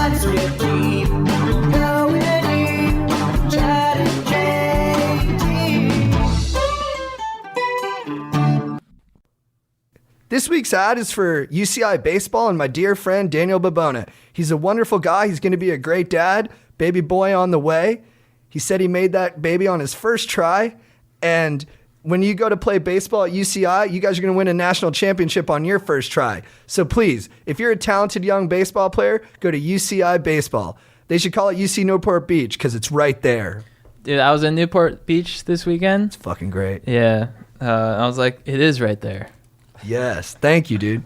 What's with deep? Going deep. Chad and JT. This week's ad is for UCI Baseball and my dear friend Daniel Babona. He's a wonderful guy. He's going to be a great dad. Baby boy on the way. He said he made that baby on his first try. And when you go to play baseball at UCI, you guys are going to win a national championship on your first try. So please, if you're a talented young baseball player, go to UCI Baseball. They should call it UC Newport Beach because it's right there. Dude, I was in Newport Beach this weekend. It's fucking great. Yeah. I was like, it is right there. Yes. Thank you, dude.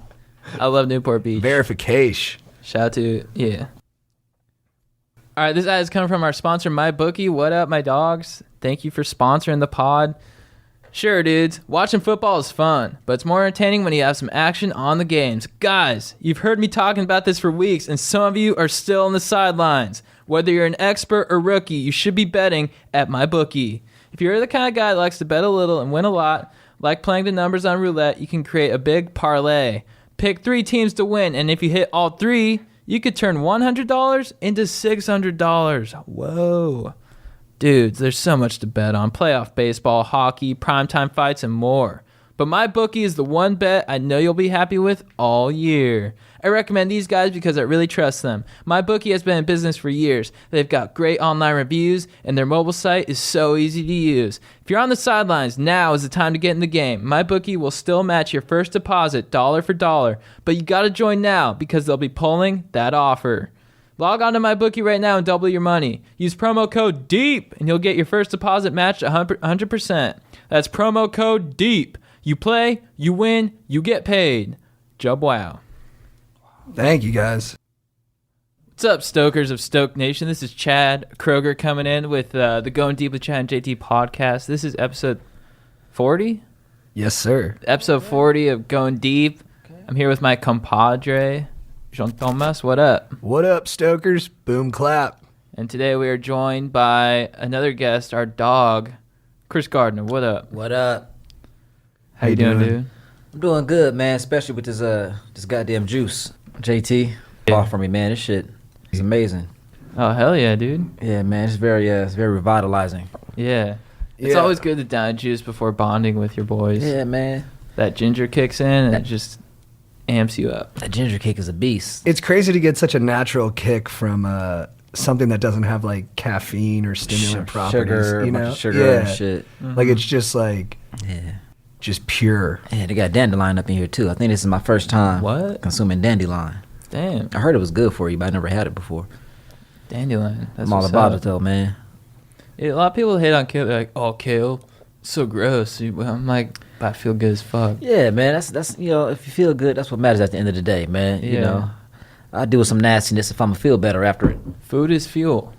I love Newport Beach. Verification. Shout out to, yeah. All right, this ad is coming from our sponsor, MyBookie. What up, my dogs? Thank you for sponsoring the pod. Sure, dudes, watching football is fun, but it's more entertaining when you have some action on the games. Guys, you've heard me talking about this for weeks, and some of you are still on the sidelines. Whether you're an expert or rookie, you should be betting at MyBookie. If you're the kind of guy that likes to bet a little and win a lot, like playing the numbers on roulette, you can create a big parlay. Pick 3 teams to win, and if you hit all 3, you could turn $100 into $600. Whoa. Dudes, there's so much to bet on. Playoff baseball, hockey, primetime fights, and more. But MyBookie is the one bet I know you'll be happy with all year. I recommend these guys because I really trust them. MyBookie has been in business for years. They've got great online reviews, and their mobile site is so easy to use. If you're on the sidelines, now is the time to get in the game. MyBookie will still match your first deposit dollar for dollar, but you gotta join now because they'll be pulling that offer. Log on to MyBookie right now and double your money. Use promo code DEEP and you'll get your first deposit matched 100%. That's promo code DEEP. You play, you win, you get paid. Job wow. Thank you, guys. What's up, Stokers of Stoke Nation? This is Chad Kroger coming in with the Going Deep with Chad and JT podcast. This is episode 40? Yes, sir. Episode 40 of Going Deep. I'm here with my compadre, Jean-Thomas. What up? What up, Stokers? Boom clap. And today we are joined by another guest, our dog, Chris Gardner. What up? What up? How you doing, dude? I'm doing good, man, especially with this goddamn juice. JT, far from me, man. This shit is amazing. Oh, hell yeah, dude. Yeah, man, it's very revitalizing. Yeah. It's always good to down juice before bonding with your boys. Yeah, man. That ginger kicks in and it just amps you up. That ginger kick is a beast. It's crazy to get such a natural kick from something that doesn't have like caffeine or stimulant properties. Sugar, you know? Sugar and shit. Mm-hmm. Like it's just like just pure. Yeah, they got dandelion up in here too. I think this is my first time consuming dandelion. Damn. I heard it was good for you, but I never had it before. Dandelion. That's I'm all about it though, man. Yeah, a lot of people hate on kale. They're like, oh, kale, so gross. I'm like, but I feel good as fuck. Yeah, man. That's if you feel good, that's what matters at the end of the day, man. Yeah. You know, I deal with some nastiness if I'm gonna feel better after it. Food is fuel.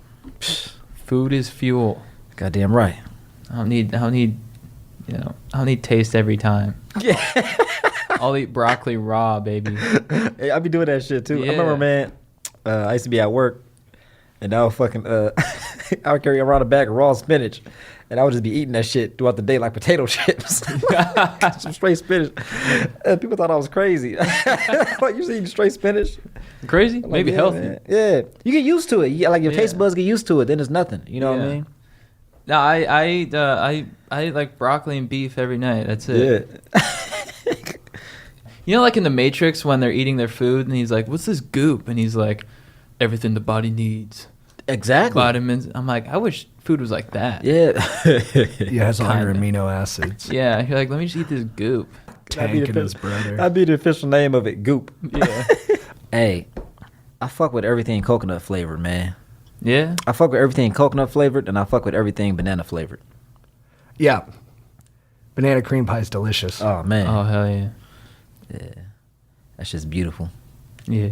Food is fuel. Goddamn right. I don't need taste every time. Yeah. I'll eat broccoli raw, baby. Hey, I be doing that shit too. Yeah. I remember, man. I used to be at work, and I would fucking I would carry around a bag of raw spinach, and I would just be eating that shit throughout the day like potato chips. Some straight spinach. And people thought I was crazy. Like, you eating straight spinach? Crazy? Like, Maybe yeah, healthy. Man. Yeah, you get used to it. Like your taste buds get used to it. Then it's nothing. You know what I mean? No, I eat like broccoli and beef every night. That's it. Yeah. You know, like in The Matrix when they're eating their food and he's like, what's this goop? And he's like, everything the body needs. Exactly. Vitamins. I'm like, I wish food was like that. Yeah. It has all your amino acids. Yeah. You're like, let me just eat this goop. Tank and his brother. That'd be the official name of it, Goop. Yeah. Hey, I fuck with everything coconut flavored, man. Yeah? I fuck with everything coconut flavored, and I fuck with everything banana flavored. Yeah. Banana cream pie is delicious. Oh, man. Oh, hell yeah. Yeah. That's just beautiful. Yeah.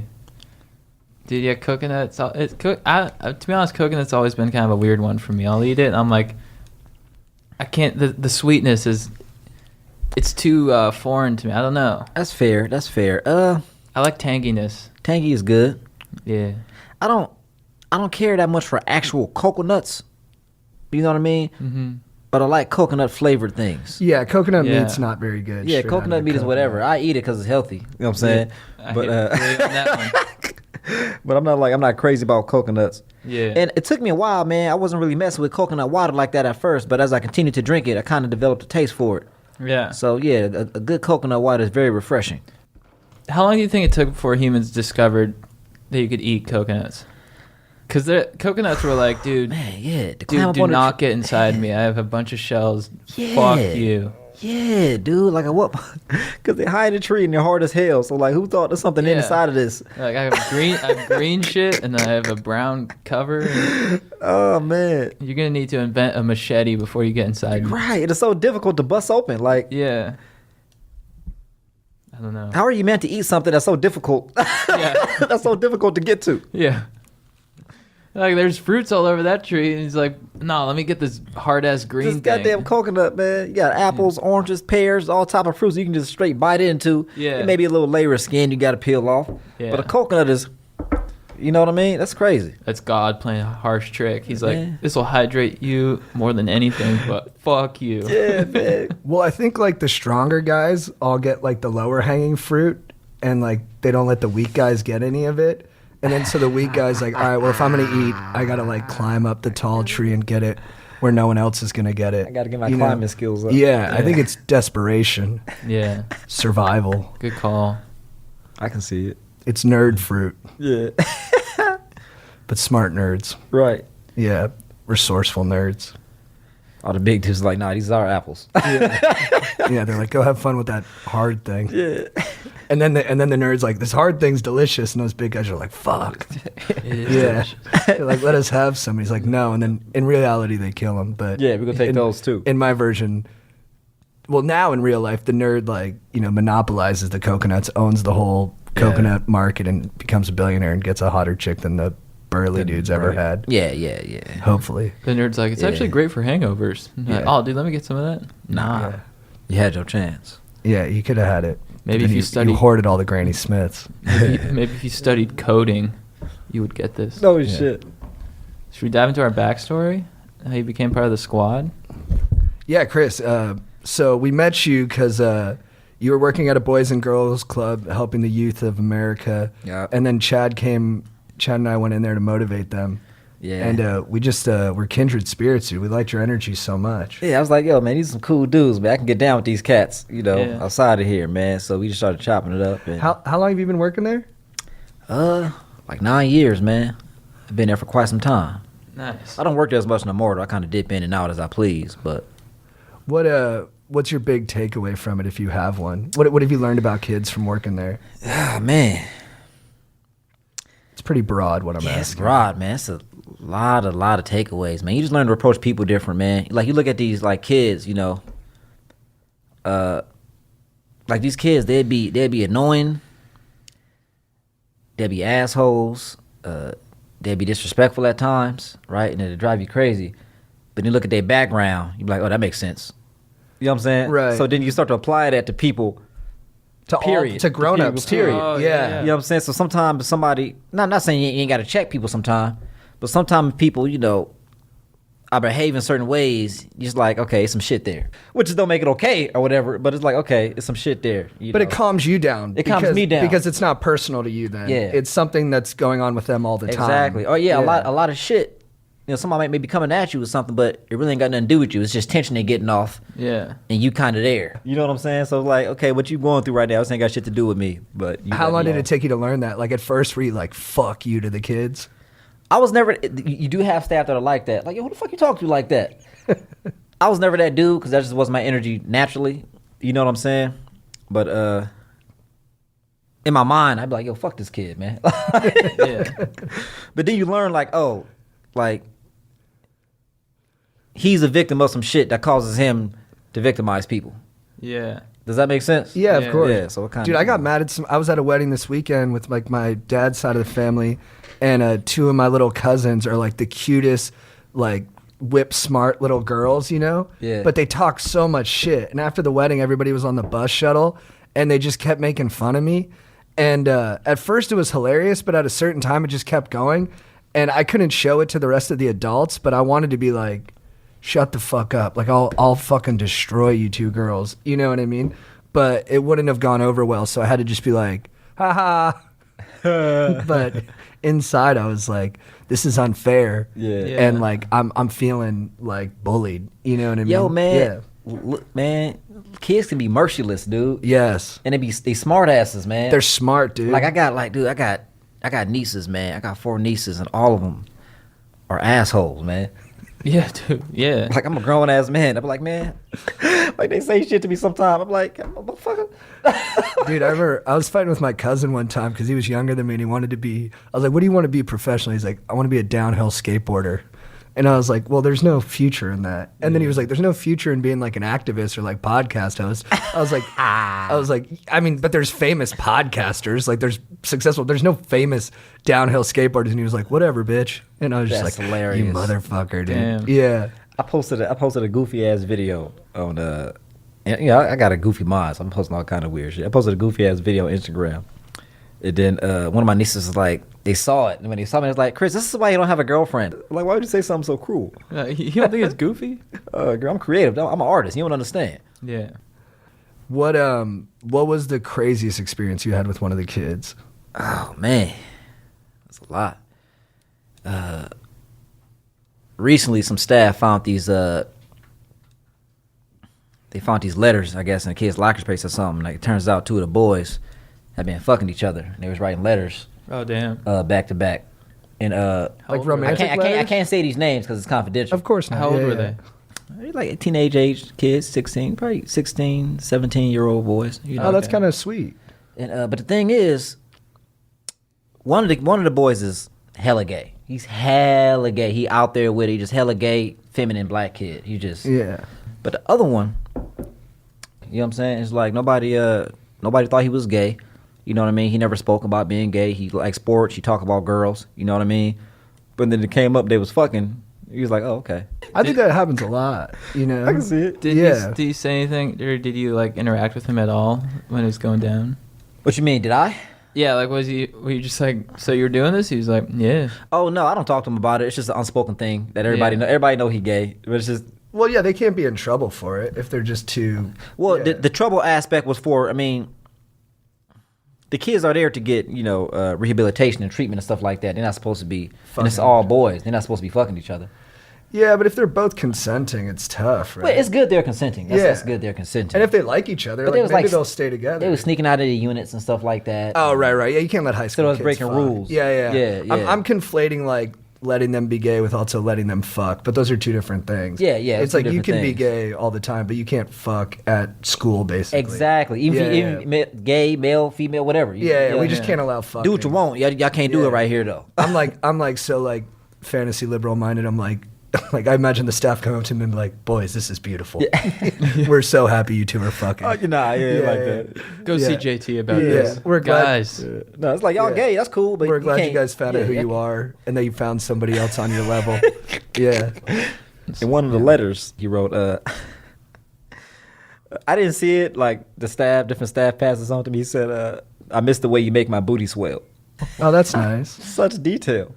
Dude, yeah, coconut. To be honest, coconut's always been kind of a weird one for me. I'll eat it, and I'm like, I can't. The sweetness is, it's too foreign to me. I don't know. That's fair. I like tanginess. Tangy is good. Yeah. I don't care that much for actual coconuts. You know what I mean? Mm-hmm. But I like coconut flavored things. Yeah, coconut meat's not very good. Yeah, coconut meat is whatever. I eat it because it's healthy. You know what I'm saying? Yeah, but that one. But I'm not crazy about coconuts. Yeah. And it took me a while, man. I wasn't really messing with coconut water like that at first, but as I continued to drink it, I kind of developed a taste for it. Yeah. So yeah, a good coconut water is very refreshing. How long do you think it took before humans discovered that you could eat coconuts? Because coconuts were like, dude, Man, yeah. To dude, climb up do on the not tree- get inside me. I have a bunch of shells. Yeah. Fuck you. Yeah, dude. Like what? Because they hide in a tree and they're hard as hell. So like, who thought there's something Yeah. inside of this? Like I have green shit, and then I have a brown cover. And Oh man. you're gonna need to invent a machete before you get inside me. Right. It's so difficult to bust open. Like, Yeah. I don't know. how are you meant to eat something that's so difficult? Yeah. That's so difficult to get to. Yeah. Like there's fruits all over that tree, and he's like, "No, let me get this hard ass green This goddamn thing." coconut, man. You got apples, oranges, pears, all type of fruits you can just straight bite into. Yeah. It may be a little layer of skin you got to peel off. Yeah. But a coconut is, you know what I mean? That's crazy. That's God playing a harsh trick. He's like, Yeah. "This will hydrate you more than anything, but fuck you." Yeah, man. Well, I think like the stronger guys all get like the lower hanging fruit, and like they don't let the weak guys get any of it. And then so the weak guy's like, all right, well, if I'm gonna eat, I gotta like climb up the tall tree and get it where no one else is gonna get it. I got to get my You know? climbing skills up. Yeah, I think it's desperation, Yeah. survival. Good call. I can see it. It's nerd fruit, Yeah. but smart nerds. Right. Yeah, resourceful nerds. All the big dudes like, nah, these are apples. Yeah, they're like, go have fun with that hard thing. Yeah. And then the nerd's like, this hard thing's delicious, and those big guys are like, fuck. It is Yeah, delicious. they're like, let us have some. He's like, no, and then in reality they kill him. But Yeah, we're gonna take in- those too. In my version, well, now in real life, the nerd like monopolizes the coconuts, owns the whole coconut market, and becomes a billionaire and gets a hotter chick than the burly dude's ever Right. had. Yeah, yeah, yeah. Hopefully, The nerd's like, "It's Yeah. actually great for hangovers." Yeah. Like, oh, dude, let me get some of that. Nah. Yeah. You had your chance. yeah, you could have had it. Maybe Then if you studied- you hoarded all the Granny Smiths. Maybe if you studied coding, you would get this. No Yeah. shit. Should we dive into our backstory? How you became part of the squad? Yeah, Chris. So we met you because you were working at a Boys and Girls Club helping the youth of America. Yeah. And then Chad and I went in there to motivate them. Yeah. And we just we're kindred spirits, dude. We liked your energy so much. Yeah, I was like, yo, man, these are some cool dudes, man. I can get down with these cats, Yeah. outside of here, man. So we just started chopping it up. And, How long have you been working there? like 9 years, man. I've been there for quite some time. Nice. I don't work there as much no more. Though. I kind of dip in and out as I please. But What's your big takeaway from it if you have one? What have you learned about kids from working there? man, It's pretty broad what I'm yeah, it's asking. broad, man. It's a lot of takeaways, man. You just learn to approach people different, man. Like you look at these like kids, like these kids, they'd be annoying, they'd be assholes, they'd be disrespectful at times, right? And it'd drive you crazy. But then you look at their background, you be like, oh, that makes sense. You know what I'm saying? Right. So then you start to apply that to people. Period. To grown-ups, Period. too. Oh, yeah. yeah. You know what I'm saying? So sometimes somebody, not saying you ain't got to check people sometimes, but sometimes people, are behaving certain ways. You're just like, okay, some shit there. Which just don't make it okay or whatever, but it's like, okay, it's some shit there. But it calms you down. It calms me down. Because it's not personal to you then. Yeah. It's something that's going on with them all the time. Exactly. Oh, yeah, a lot of shit. Somebody may be coming at you with something, but it really ain't got nothing to do with you. It's just tension they getting off, Yeah. and you kind of there. You know what I'm saying? So like, okay, what you going through right now? This ain't got shit to do with me. But How long did it take you to learn that? Like at first were you like, fuck you to the kids? I was never. You do have staff that are like that. Like, yo, who the fuck you talk to like that? I was never that dude because that just wasn't my energy naturally. You know what I'm saying? But in my mind, I'd be like, yo, fuck this kid, man. Yeah. But then you learn, like, oh, like he's a victim of some shit that causes him to victimize people. Yeah. Does that make sense? Yeah, Yeah. of course. Yeah, so it kinda- Dude, I got mad at I was at a wedding this weekend with like my dad's side of the family, and two of my little cousins are like the cutest, like whip smart little girls, Yeah. But they talk so much shit. And after the wedding, everybody was on the bus shuttle, and they just kept making fun of me. And at first it was hilarious, but at a certain time it just kept going, and I couldn't show it to the rest of the adults, but I wanted to be like, shut the fuck up. Like, I'll fucking destroy you two girls. You know what I mean? But it wouldn't have gone over well, so I had to just be like, haha. But inside I was like, this is unfair. Yeah. And like I'm feeling like bullied. You know what I mean? Yo, man. Yeah. Look, man, kids can be merciless, dude. Yes. And they smart asses, man. They're smart, dude. like I got nieces, man. I got 4 nieces, and all of them are assholes, man. Yeah, dude. Yeah. Like, I'm a grown ass man. I'm like, man, like they say shit to me sometimes. I'm like, motherfucker. Dude, I was fighting with my cousin one time because he was younger than me and he wanted to be. I was like, "What do you want to be professionally?" He's like, "I want to be a downhill skateboarder." And I was like, "Well, there's no future in that." And then he was like, "There's no future in being like an activist or like podcast host." I was like, I mean, but there's famous podcasters, like there's successful. There's no famous downhill skateboarders. And he was like, "Whatever, bitch." And I was just That's like, hilarious. "You motherfucker, dude." Damn. Yeah. I posted a goofy ass video on and, you know, I got a goofy mod, so I'm posting all kind of weird shit. I posted a goofy ass video on Instagram. And then one of my nieces was like, they saw it, and when they saw me, they was like, "Chris, this is why you don't have a girlfriend." I'm like, why would you say something so cruel? You don't think it's goofy? Girl, I'm creative. I'm an artist. You don't understand. Yeah. What was the craziest experience you had with one of the kids? Oh man, that's a lot. Recently, some staff found these. They found these letters, I guess, in a kid's locker space or something. Like, it turns out 2 of the boys had been fucking each other. And they was writing letters Oh, damn. back to back. And How Like old were they? romantic I letters? can't say these names because it's confidential. Of course not. How old Yeah, were yeah. they? They're like teenage age kids, 16, probably 16, 17-year-old boys. You know? Oh, that's Okay. kind of sweet. And but the thing is, one of the boys is hella gay. He's hella gay. He out there with it. He just hella gay, feminine black kid. He just Yeah. But the other one, you know what I'm saying? It's like nobody thought he was gay. You know what I mean? He never spoke about being gay. He liked sports. He talked about girls. You know what I mean? But then it came up, they was fucking. He was like, "Oh, okay." I think that happens a lot. You know. I can see it. Did you say anything, or did you like interact with him at all when it was going down? What you mean? Did I? Yeah, like were you just like, so you're doing this? He was like, yeah. Oh no, I don't talk to him about it. It's just an unspoken thing that everybody know. Everybody know he gay, but it's just. Well, yeah, they can't be in trouble for it if they're just too. Well, yeah. the trouble aspect was for, I mean, the kids are there to get, you know, rehabilitation and treatment and stuff like that. They're not supposed to be, and it's Fucking all boys. They're not supposed to be fucking each other. Yeah, but if they're both consenting, it's tough, right? Well, it's good they're consenting. That's Yeah. good they're consenting. And if they like each other, But like, they was maybe like- they'll stay together. They was sneaking out of the units and stuff like that. Oh, right. Yeah, you can't let high school Still was kids breaking fuck. rules. Yeah. Yeah. I'm conflating like letting them be gay with also letting them fuck, but those are two different things. Yeah, It's two like you different can be things. gay all the time, but you can't fuck at school, basically. Exactly. Even gay, male, female, whatever. Yeah, we just can't allow fucking. do what you want. Y'all can't do Yeah. it right here though. I'm like so like fantasy liberal minded. I'm like I imagine the staff come up to me and be like, "Boys, this is beautiful. We're so happy you two are fucking." like that. Go see JT about Yeah. this. We're glad- Guys. No, it's like y'all Yeah. gay. That's cool, but We're glad you can't- guys found out who yeah, you are and that you found somebody else on your level. Yeah. In one of the letters he wrote, I didn't see it. Like different staff passes on to me. He said, "I miss the way you make my booty swell." Oh, that's nice. Such detail.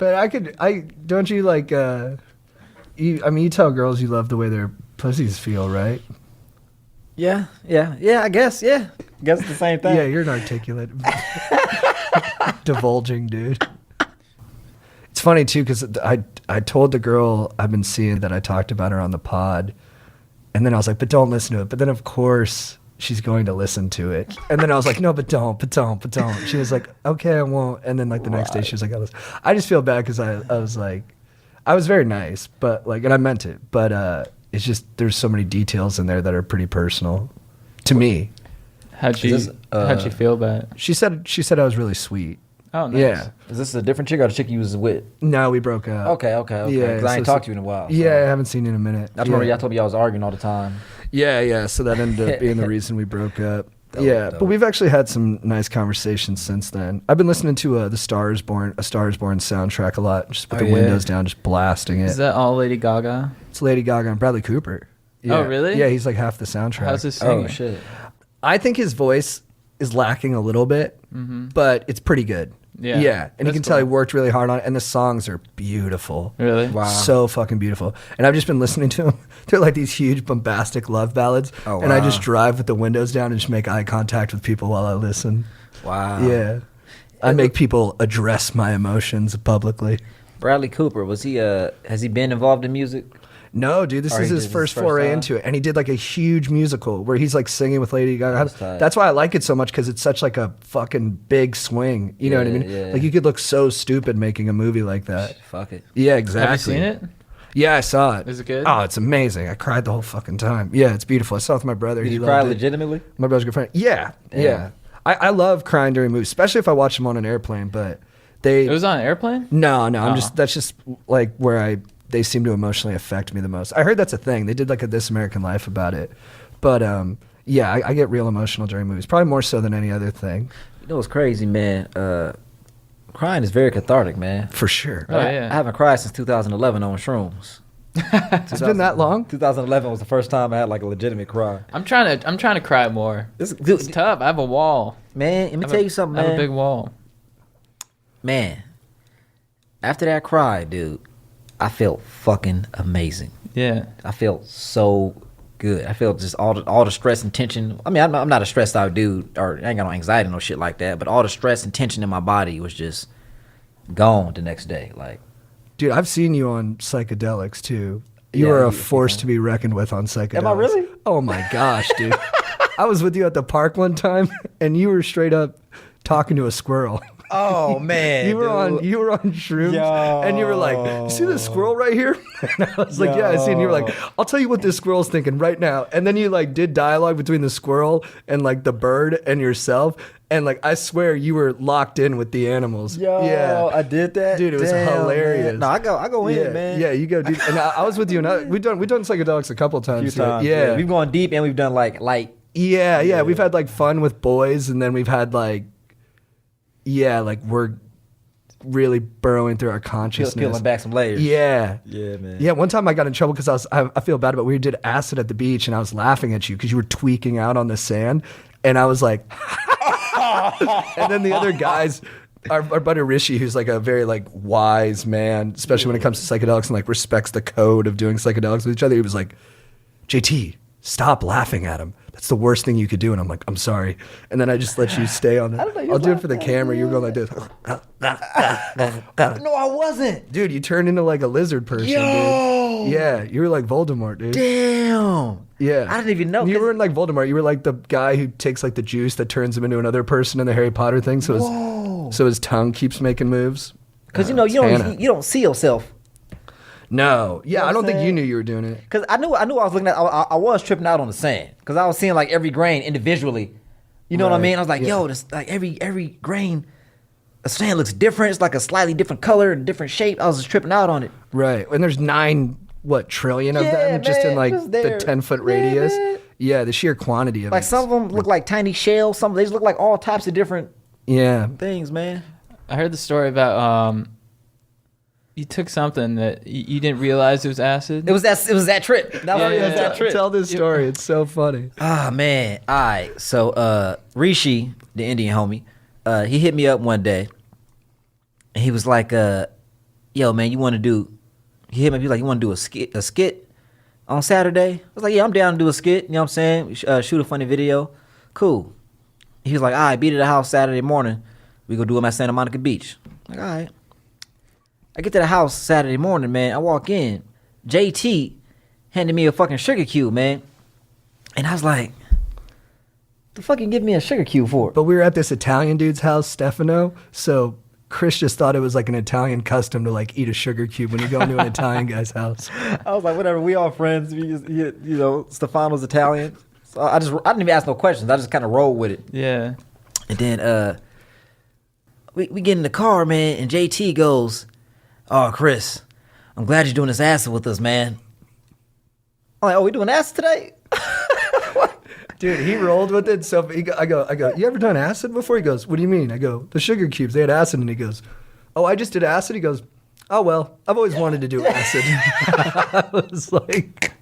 But I don't you like you tell girls you love the way their pussies feel, right? Yeah. I guess. Yeah, I guess it's the same thing. Yeah, you're an articulate, divulging dude. It's funny too because I told the girl I've been seeing that I talked about her on the pod, and then I was like, but don't listen to it. But then of course she's going to listen to it, and then I was like, no, but don't. She was like, okay, I won't. And then like the next day she was like, I just feel bad because I was like, I was very nice, but like, and I meant it, but it's just there's so many details in there that are pretty personal to me. How'd she feel about it? She said I was really sweet. Oh, nice. Yeah. Is this a different chick or the chick you was with? No, we broke up. Okay. Yeah, Because I ain't so- talked to you in a while. so. Yeah, I haven't seen you in a minute. I remember yeah. y'all told me y'all was arguing all the time. Yeah. So that ended up being the reason we broke up. Dope. But we've actually had some nice conversations since then. I've been listening to A Star Is Born soundtrack a lot, just with Oh, the yeah? windows down, just blasting it. Is that all Lady Gaga? It's Lady Gaga and Bradley Cooper. Yeah. Oh, really? Yeah, he's like half the soundtrack. How's his singing? Oh shit. I think his voice is lacking a little bit, but it's pretty good. Yeah. Yeah. And you That's can tell he cool. worked really hard on it, and the songs are beautiful. Really? Wow. So fucking beautiful. And I've just been listening to them. They're like these huge bombastic love ballads. Oh, And I wow. just drive with the windows down and just make eye contact with people while I listen. Wow. Yeah. I make people address my emotions publicly. Bradley Cooper, was he? Has he been involved in music? No, dude, this Or is he his did first his first foray time? into it, and he did like a huge musical where he's like singing with Lady Gaga. That's tight. That's why I like it so much because it's such like a fucking big swing. You know what I Yeah, mean? yeah. Like you could look so stupid making a movie like that. Fuck it. Yeah, exactly. Have you seen it? Yeah, I saw it. Is it good? Oh, it's amazing. I cried the whole fucking time. Yeah, it's beautiful. I saw it with my brother. Did He you cry loved it. legitimately? My brother's a good friend. Yeah, Damn. yeah. I love crying during movies, especially if I watch them on an airplane. But they It was on an airplane? no. I'm Oh. just that's just like where they seem to emotionally affect me the most. I heard that's a thing. They did like a This American Life about it. But yeah, I get real emotional during movies, probably more so than any other thing. You know what's crazy, man? Crying is very cathartic, man. For sure. Oh, I yeah. haven't cried since 2011 on shrooms. It's been that long? 2011 was the first time I had like a legitimate cry. I'm trying to cry more. This, It's tough. I have a wall. man, let me tell you something, I have a man. big wall. Man, after that cry, dude, I felt fucking amazing. Yeah. I felt so good. I felt just all the stress and tension. I mean, I'm not a stressed out dude, or I ain't got no anxiety, no shit like that. But all the stress and tension in my body was just gone the next day. Like, Dude, I've seen you on psychedelics too. You Yeah, are a you- force to be reckoned with on psychedelics. Am I really? Oh my gosh, dude. I was with you at the park one time and you were straight up talking to a squirrel. oh man, You were on shrooms and you were like, "You see this squirrel right here?" And I was like, "Yeah, I see." And you were like, "I'll tell you what this squirrel's thinking right now." And then you like did dialogue between the squirrel and like the bird and yourself. And like I swear you were locked in with the animals. Yeah. I did that, Dude, it was hilarious. Man. No, I go Yeah, in, man. yeah, you go, dude. And I was with you, and we've done psychedelics a couple A few times. here. times. Yeah, we've gone deep and we've done like light. yeah. We've had like fun with boys, and then we've had like we're really burrowing through our consciousness. Peeling back some layers. Yeah. Yeah, man. Yeah, one time I got in trouble because I feel bad about we did acid at the beach and I was laughing at you because you were tweaking out on the sand, and I was like, and then the other guys. Our buddy Rishi, who's like a very like wise man, especially when it comes to psychedelics and like respects the code of doing psychedelics with each other, he was like, JT, stop laughing at him. That's the worst thing you could do. And I'm like, I'm sorry. And then I just let you stay on it. I'll do it for the camera. You were going like this. No, I wasn't. Dude, you turned into like a lizard person, dude. Yeah, you were like Voldemort, dude. Damn. Yeah. I didn't even know. You weren't like Voldemort. You were like the guy who takes like the juice that turns him into another person in the Harry Potter thing. So his tongue keeps making moves. Because you It's Hannah. don't see yourself. No. Yeah, know I what don't I'm think you saying? knew you were doing it. Because I knew I was looking at. I was tripping out on the sand because I was seeing like every grain individually. You know what I Right. mean? I was like, Yeah. yo, this like every grain, the sand looks different. It's like a slightly different color and different shape. I was just tripping out on it. Right. And there's 9 trillion of Yeah, them just in man, like just the there. 10-foot Yeah, radius. man. Yeah, the sheer quantity of Like it. some of them look like tiny shells. Some they just look like all types of different Yeah. things, man. I heard the story about you took something that you didn't realize it was acid. It was that trip. That Yeah, was yeah, that yeah. trip. Tell this story. It's so funny. Ah man. All right. So Rishi, the Indian homie, he hit me up one day and he was like, yo man, you wanna do he hit me, he was like, you wanna do a skit on Saturday? I was like, yeah, I'm down to do a skit, you know what I'm saying? Shoot a funny video. Cool. He was like, all right, be to the house Saturday morning. We go do them at Santa Monica Beach. I'm like, all right. I get to the house Saturday morning, man. I walk in. JT handed me a fucking sugar cube, man. And I was like, the fuck you give me a sugar cube for? But we were at this Italian dude's house, Stefano. So Chris just thought it was like an Italian custom to like eat a sugar cube when you go into an Italian guy's house. I was like, whatever, we all friends. We just, you know, Stefano's Italian. So I didn't even ask no questions. I just kind of rolled with it. Yeah. And then we get in the car, man, and JT goes, oh, Chris, I'm glad you're doing this acid with us, man. I'm like, oh, we doing acid today? Dude, he rolled with it. So I go, you ever done acid before? He goes, what do you mean? I go, the sugar cubes, they had acid. And he goes, oh, I just did acid? He goes, oh, well, I've always wanted to do acid. I was like,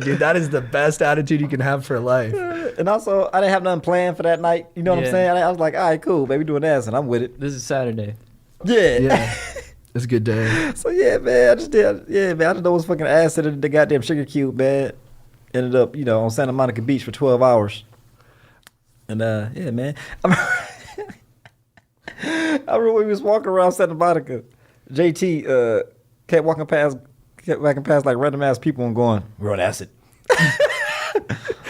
dude, that is the best attitude you can have for life. And also, I didn't have nothing planned for that night. You know what Yeah. I'm saying? I was like, all right, cool, baby, doing acid. I'm with it. This is Saturday. Yeah. Yeah, it's a good day. So, yeah, man, I just know it was fucking acid and the goddamn sugar cube, man. Ended up, you know, on Santa Monica Beach for 12 hours. And yeah, man. I remember when we was walking around Santa Monica. JT kept walking past like random ass people and going, "We're on acid."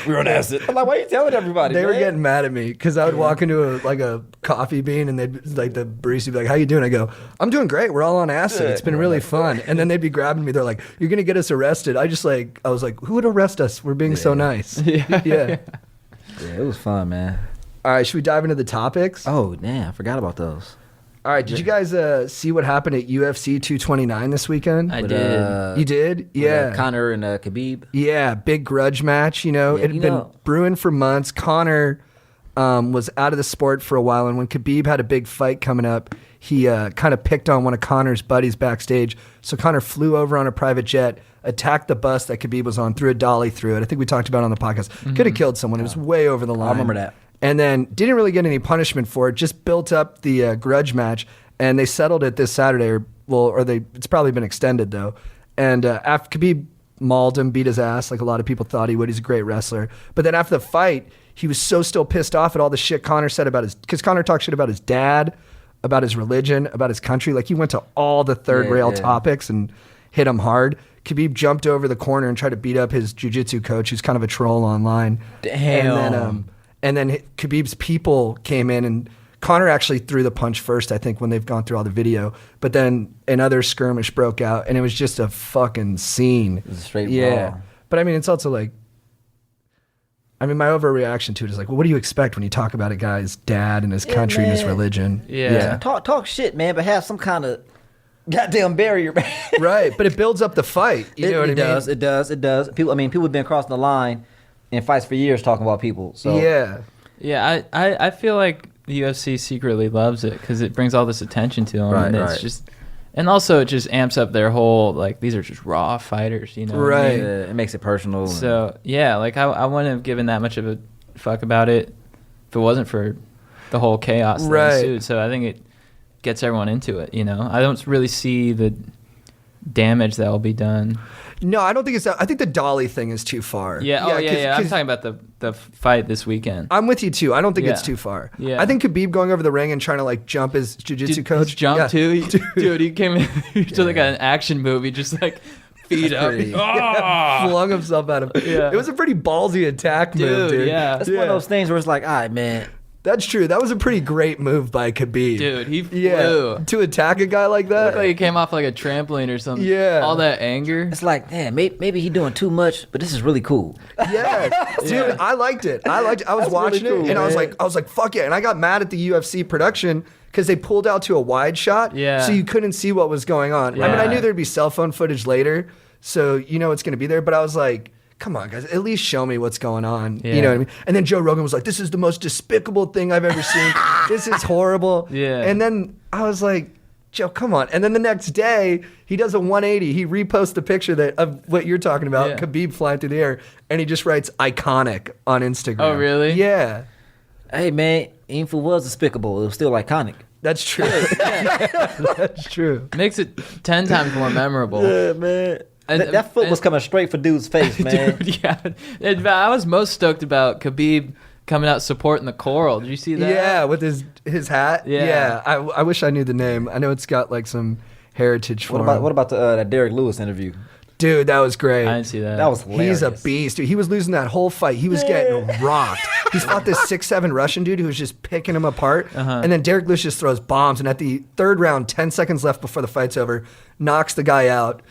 We're on acid. I'm like, why are you telling everybody? They man? were getting mad at me because I would walk into a coffee bean and they'd like the barista would be like, "How you doing?" I go, "I'm doing great. We're all on acid. It's been really fun." And then they'd be grabbing me. They're like, "You're gonna get us arrested." I was like, "Who would arrest us? We're being so nice." Yeah. Yeah, it was fun, man. All right, should we dive into the topics? Oh, damn, I forgot about those. All right, did you guys see what happened at UFC 229 this weekend? I did. You did? Yeah. Conor and Khabib. Yeah, big grudge match. You know, Yeah, it had been brewing for months. Conor was out of the sport for a while, and when Khabib had a big fight coming up, he kind of picked on one of Conor's buddies backstage. So Conor flew over on a private jet, attacked the bus that Khabib was on, threw a dolly through it. I think we talked about it on the podcast. Could have killed someone. It was way over the line. I remember that. And then didn't really get any punishment for it. Just built up the grudge match, and they settled it this Saturday. It's probably been extended though. And after Khabib mauled him, beat his ass like a lot of people thought he would. He's a great wrestler. But then after the fight, he was so still pissed off at all the shit Conor said because Conor talked shit about his dad, about his religion, about his country. Like he went to all the third rail topics and hit him hard. Khabib jumped over the corner and tried to beat up his jiu-jitsu coach, who's kind of a troll online. Damn. And then Khabib's people came in, and Conor actually threw the punch first, I think, when they've gone through all the video. But then another skirmish broke out, and it was just a fucking scene. It was a straight brawl. But I mean, it's also like, my overreaction to it is like, well, what do you expect when you talk about a guy's dad and his country and his religion? Yeah. Talk shit, man, but have some kind of goddamn barrier, man. Right, but it builds up the fight. You know what I mean? It does. People have been crossing the line in fights for years talking about people. So Yeah, I feel like the UFC secretly loves it because it brings all this attention to them, and it's just, and also it just amps up their whole like these are just raw fighters, you know? Right. It makes it personal. So yeah, like I wouldn't have given that much of a fuck about it if it wasn't for the whole chaos that ensued. So I think it gets everyone into it. You know, I don't really see the damage that will be done. No, I don't think it's that. I think the dolly thing is too far. Yeah, I'm talking about the fight this weekend. I'm with you too. I don't think it's too far. Yeah. I think Khabib going over the ring and trying to like jump his jiu-jitsu coach. Too. Dude, he came in to like an action movie, just like feet up. Flung himself at him. Yeah. It was a pretty ballsy attack move, dude. Yeah. That's one of those things where it's like, all right, man. That's true. That was a pretty great move by Khabib. Dude, he flew. Yeah. To attack a guy like that. Looked like he came off like a trampoline or something. Yeah. All that anger. It's like, damn, maybe he doing too much, but this is really cool. Yeah. Dude, I liked it. I was watching really cool, it and man. I was like, fuck yeah. And I got mad at the UFC production because they pulled out to a wide shot. Yeah. So you couldn't see what was going on. I mean, I knew there'd be cell phone footage later, so you know it's going to be there. But I was like, come on, guys, at least show me what's going on. Yeah. You know what I mean? And then Joe Rogan was like, this is the most despicable thing I've ever seen. This is horrible. Yeah. And then I was like, Joe, come on. And then the next day, he does a 180. He reposts the picture of what you're talking about, Yeah. Khabib flying through the air, and he just writes iconic on Instagram. Oh, really? Yeah. Hey, man, even if it was despicable, it was still iconic. That's true. That's true. Makes it 10 times more memorable. Yeah, man. That foot was coming straight for dude's face, man. Dude, yeah. I was most stoked about Khabib coming out supporting the coral. Did you see that? Yeah, with his hat. Yeah. I wish I knew the name. I know it's got like some heritage for him. What about that Derek Lewis interview? Dude, that was great. I didn't see that. That was hilarious. He's a beast, dude. He was losing that whole fight. He was getting rocked. He's fought this 6'7" Russian dude who was just picking him apart. And then Derek Lewis just throws bombs. And at the third round, 10 seconds left before the fight's over, knocks the guy out.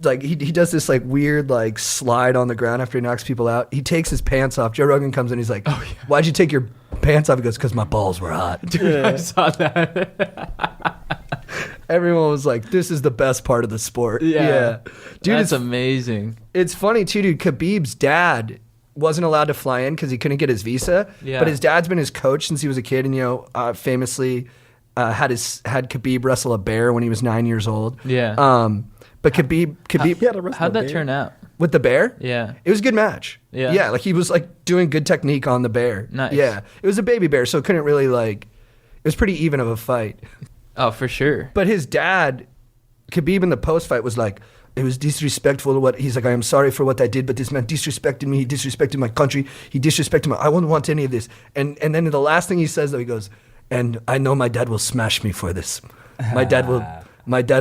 Like he does this like weird like slide on the ground after he knocks people out. He takes his pants off. Joe Rogan comes in. He's like, "Why'd you take your pants off?" He goes, "Because my balls were hot." Dude, I saw that. Everyone was like, "This is the best part of the sport." Yeah. Dude, that's amazing. It's funny too, dude. Khabib's dad wasn't allowed to fly in because he couldn't get his visa. Yeah. But his dad's been his coach since he was a kid, and famously had Khabib wrestle a bear when he was 9 years old. Yeah. But Khabib How'd that turn out? with the bear? Yeah. It was a good match. Yeah. Yeah, like he was like doing good technique on the bear. Nice. Yeah. It was a baby bear, so it couldn't really like, it was pretty even of a fight. Oh, for sure. But his dad, Khabib in the post fight was like, it was disrespectful to what he's like. I am sorry for what I did, but this man disrespected me. He disrespected my country. He disrespected my. I wouldn't want any of this. And then the last thing he says though, he goes, and I know my dad will smash me for this. My dad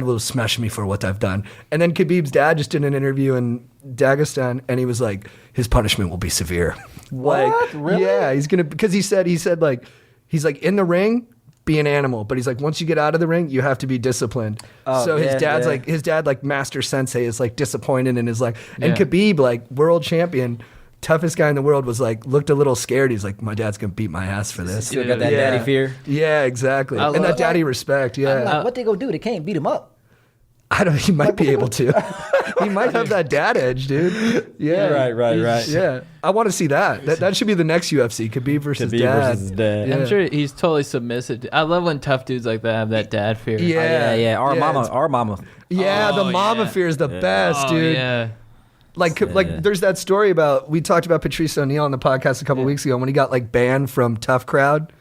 will smash me for what I've done. And then Khabib's dad just did an interview in Dagestan, and he was like, his punishment will be severe. What? Really? Yeah, he's gonna, because he said like, he's like, in the ring, be an animal, but he's like, once you get out of the ring, you have to be disciplined. So his dad's like, his dad, like Master Sensei, is like disappointed and is like, and Khabib, like world champion, toughest guy in the world, was like, looked a little scared. He's like, my dad's gonna beat my ass for this. Still got that daddy fear. Yeah, exactly. And that daddy respect. I'm Yeah, like, what they gonna do? They can't beat him up. I don't. He might be able to. He might have that dad edge, dude. Yeah, Right. Yeah, I want to see that. That should be the next UFC. Khabib versus dad. Yeah. I'm sure he's totally submissive. I love when tough dudes like that have that dad fear. Yeah, Our mama. Yeah, the mama fear is the best, dude. Yeah. Like there's that story about, we talked about Patrice O'Neal on the podcast a couple weeks ago when he got like banned from Tough Crowd,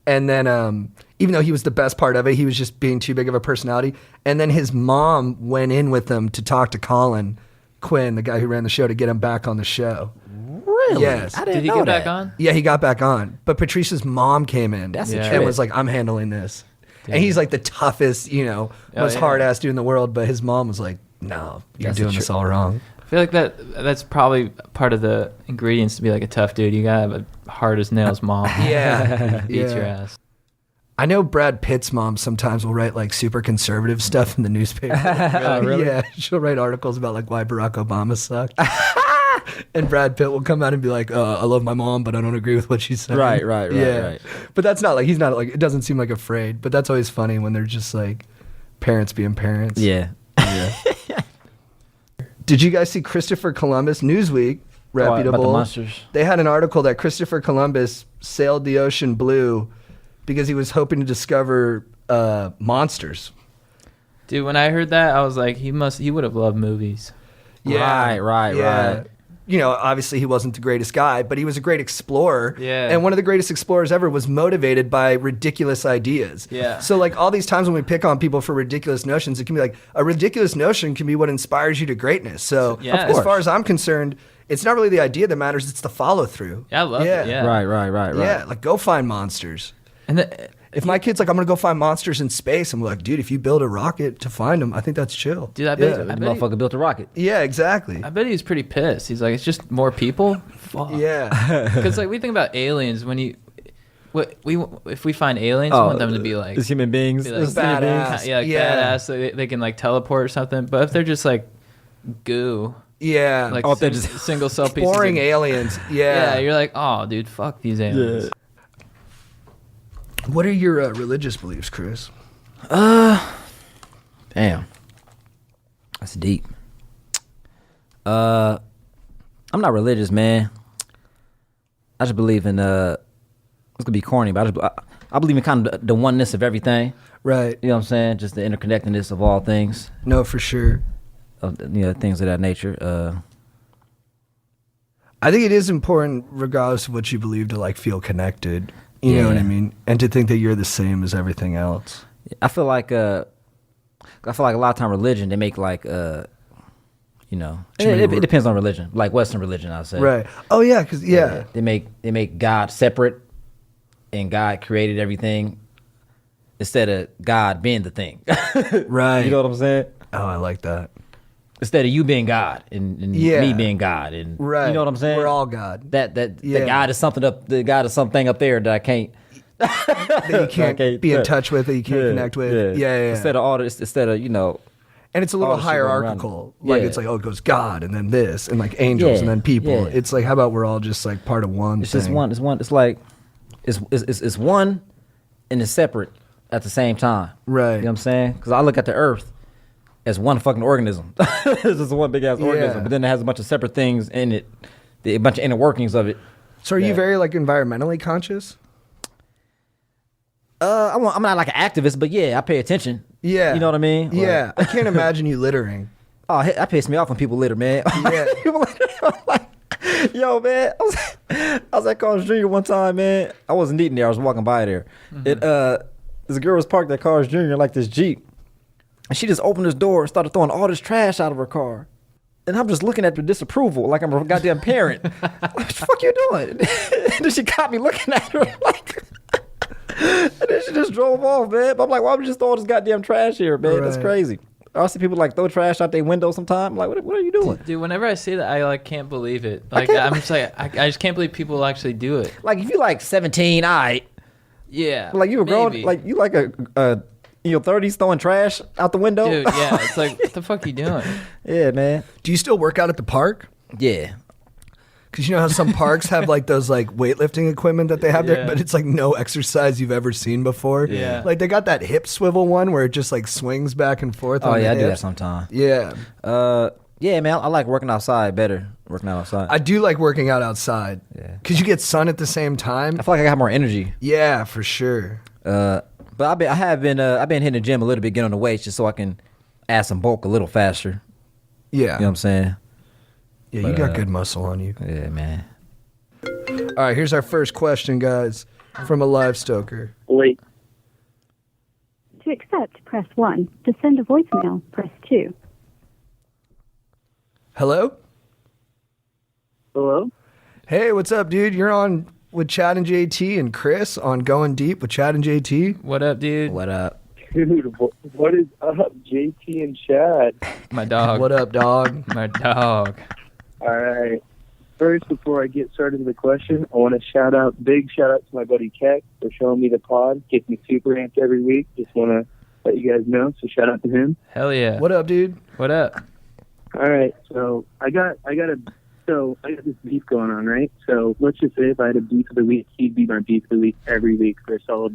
and then even though he was the best part of it, he was just being too big of a personality. And then his mom went in with him to talk to Colin Quinn, the guy who ran the show, to get him back on the show. Really? Yes. I didn't Did he know get that. back on? Yeah, he got back on, but Patrice's mom came in That's a and trip. was like, "I'm handling this," and he's like the toughest, most yeah. hard ass dude in the world. But his mom was like, "No, you're That's a doing this all wrong." I feel like that's probably part of the ingredients to be like a tough dude. You gotta have a hard as nails mom. Yeah, Beats your ass. I know Brad Pitt's mom sometimes will write like super conservative stuff in the newspaper. Really? Yeah, she'll write articles about like why Barack Obama sucked. And Brad Pitt will come out and be like, I love my mom, but I don't agree with what she said. Right. But that's not like, he's not like, it doesn't seem like afraid, but that's always funny when they're just like parents being parents. Yeah. Did you guys see Christopher Columbus? Newsweek, reputable. About the monsters. They had an article that Christopher Columbus sailed the ocean blue because he was hoping to discover monsters. Dude, when I heard that, I was like, he would have loved movies. Yeah. Right. Obviously he wasn't the greatest guy, but he was a great explorer. Yeah. And one of the greatest explorers ever was motivated by ridiculous ideas. Yeah. So like all these times when we pick on people for ridiculous notions, it can be like a ridiculous notion can be what inspires you to greatness. So Yeah. as far as I'm concerned, it's not really the idea that matters, it's the follow through. Yeah, I love it. Yeah. Right. Yeah, like go find monsters. And If my kid's like, I'm gonna go find monsters in space, I'm like, dude, if you build a rocket to find them, I think that's chill. dude, I yeah. bet, The motherfucker built a rocket. Yeah, exactly. I bet he was pretty pissed. He's like, it's just more people. Fuck. Yeah. Because like we think about aliens when if we find aliens, we want them to be like It's human beings. be like It's human beings. badass. badass. So they can like teleport or something. But if they're just like goo, Yeah. like Oh, they're just single cell pieces, boring of, aliens. yeah, Yeah. you're like, oh, dude, fuck these aliens. Yeah. What are your religious beliefs, Chris? Damn. That's deep. I'm not religious, man. I just believe in it's gonna be corny, but I believe in kind of the oneness of everything. Right. You know what I'm saying? Just the interconnectedness of all things. No, for sure. Things of that nature. I think it is important, regardless of what you believe, to like feel connected. You know what I mean? And to think that you're the same as everything else. I feel like a lot of time religion they make like it depends on religion, like Western religion, I'd say. Right. Oh yeah, because They make God separate, and God created everything instead of God being the thing. Right. You know what I'm saying? Oh, I like that. Instead of you being God and me being God, and Right. you know what I'm saying? We're all God. That Yeah. the God is something up. The God is something up there that I can't. That you can't Okay, be in yeah. touch with, that you can't connect with. Yeah. Instead of all this, instead of And it's a little all the shit going around. hierarchical. Like Yeah. it's like, oh, it goes God and then this and like angels Yeah. and then people. Yeah. It's like, how about we're all just like part of one it's thing? just one. It's one. It's like it's one and it's separate at the same time. Right. You know what I'm saying? Because I look at the Earth as one fucking organism. It's just one big ass organism, but then it has a bunch of separate things in it, a bunch of inner workings of it. So are you very like environmentally conscious? I'm not like an activist, but yeah, I pay attention. Yeah. You know what I mean? Yeah. I can't imagine you littering. Oh, that pisses me off when people litter, man. Yeah. People litter. I'm like, yo, man. I was at Carl's Jr. one time, man. I wasn't eating there. I was walking by there. This girl was parked at Carl's Jr. like this Jeep. And she just opened this door and started throwing all this trash out of her car. And I'm just looking at her disapproval like I'm a goddamn parent. Like, what the fuck you doing? And then she caught me looking at her like... And then she just drove off, man. But I'm like, why would you just throw all this goddamn trash here, man? That's crazy. I see people like throw trash out their window sometime. I'm like, what are you doing? Dude, whenever I see that, I like can't believe it. Like I'm just like, I just can't believe people actually do it. Like if you like 17, all right. Yeah. Like you were grown, like you like a 30s throwing trash out the window. Dude, yeah. It's like, what the fuck are you doing? Yeah, man. Do you still work out at the park? Yeah. Because you know how some parks have like those like weightlifting equipment that they have there, but it's like no exercise you've ever seen before. Yeah. Like they got that hip swivel one where it just like swings back and forth. Oh on yeah, the I do that hips. sometimes. Yeah. Yeah, man. I like working outside better. Working out outside. I do like working out outside. Yeah. Because you get sun at the same time. I feel like I got more energy. Yeah, for sure. But I've been hitting the gym a little bit, getting on the weights just so I can add some bulk a little faster. Yeah. You know what I'm saying? Yeah, But, you got good muscle on you. Yeah, man. All right, here's our first question, guys, from a live stoker. Wait. To accept, press 1. To send a voicemail, press 2. Hello? Hello? Hey, what's up, dude? You're on with Chad and JT and Chris on Going Deep with Chad and JT. What up, dude? What up? Dude, what is up, JT and Chad? My dog. What up, dog? My dog. All right. First, before I get started with the question, I want to big shout out to my buddy Keck for showing me the pod. Gets me super amped every week. Just want to let you guys know. So shout out to him. Hell yeah. What up, dude? What up? All right. So I got this beef going on, right? So let's just say if I had a beef of the week, he'd be my beef of the week every week for a solid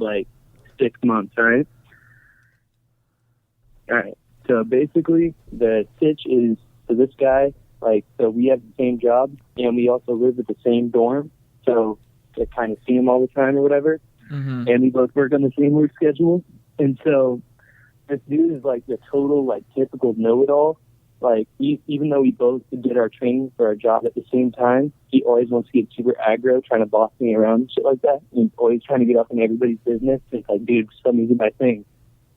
6 months. All right. All right. So basically, the pitch is for this guy. So we have the same job, and we also live at the same dorm, so I kind of see him all the time or whatever, Mm-hmm. and we both work on the same work schedule, and so this dude is the total typical know-it-all. Even though we both did our training for our job at the same time, he always wants to get super aggro, trying to boss me around and shit like that. He's always trying to get up in everybody's business. It's like, dude, just let me do my thing,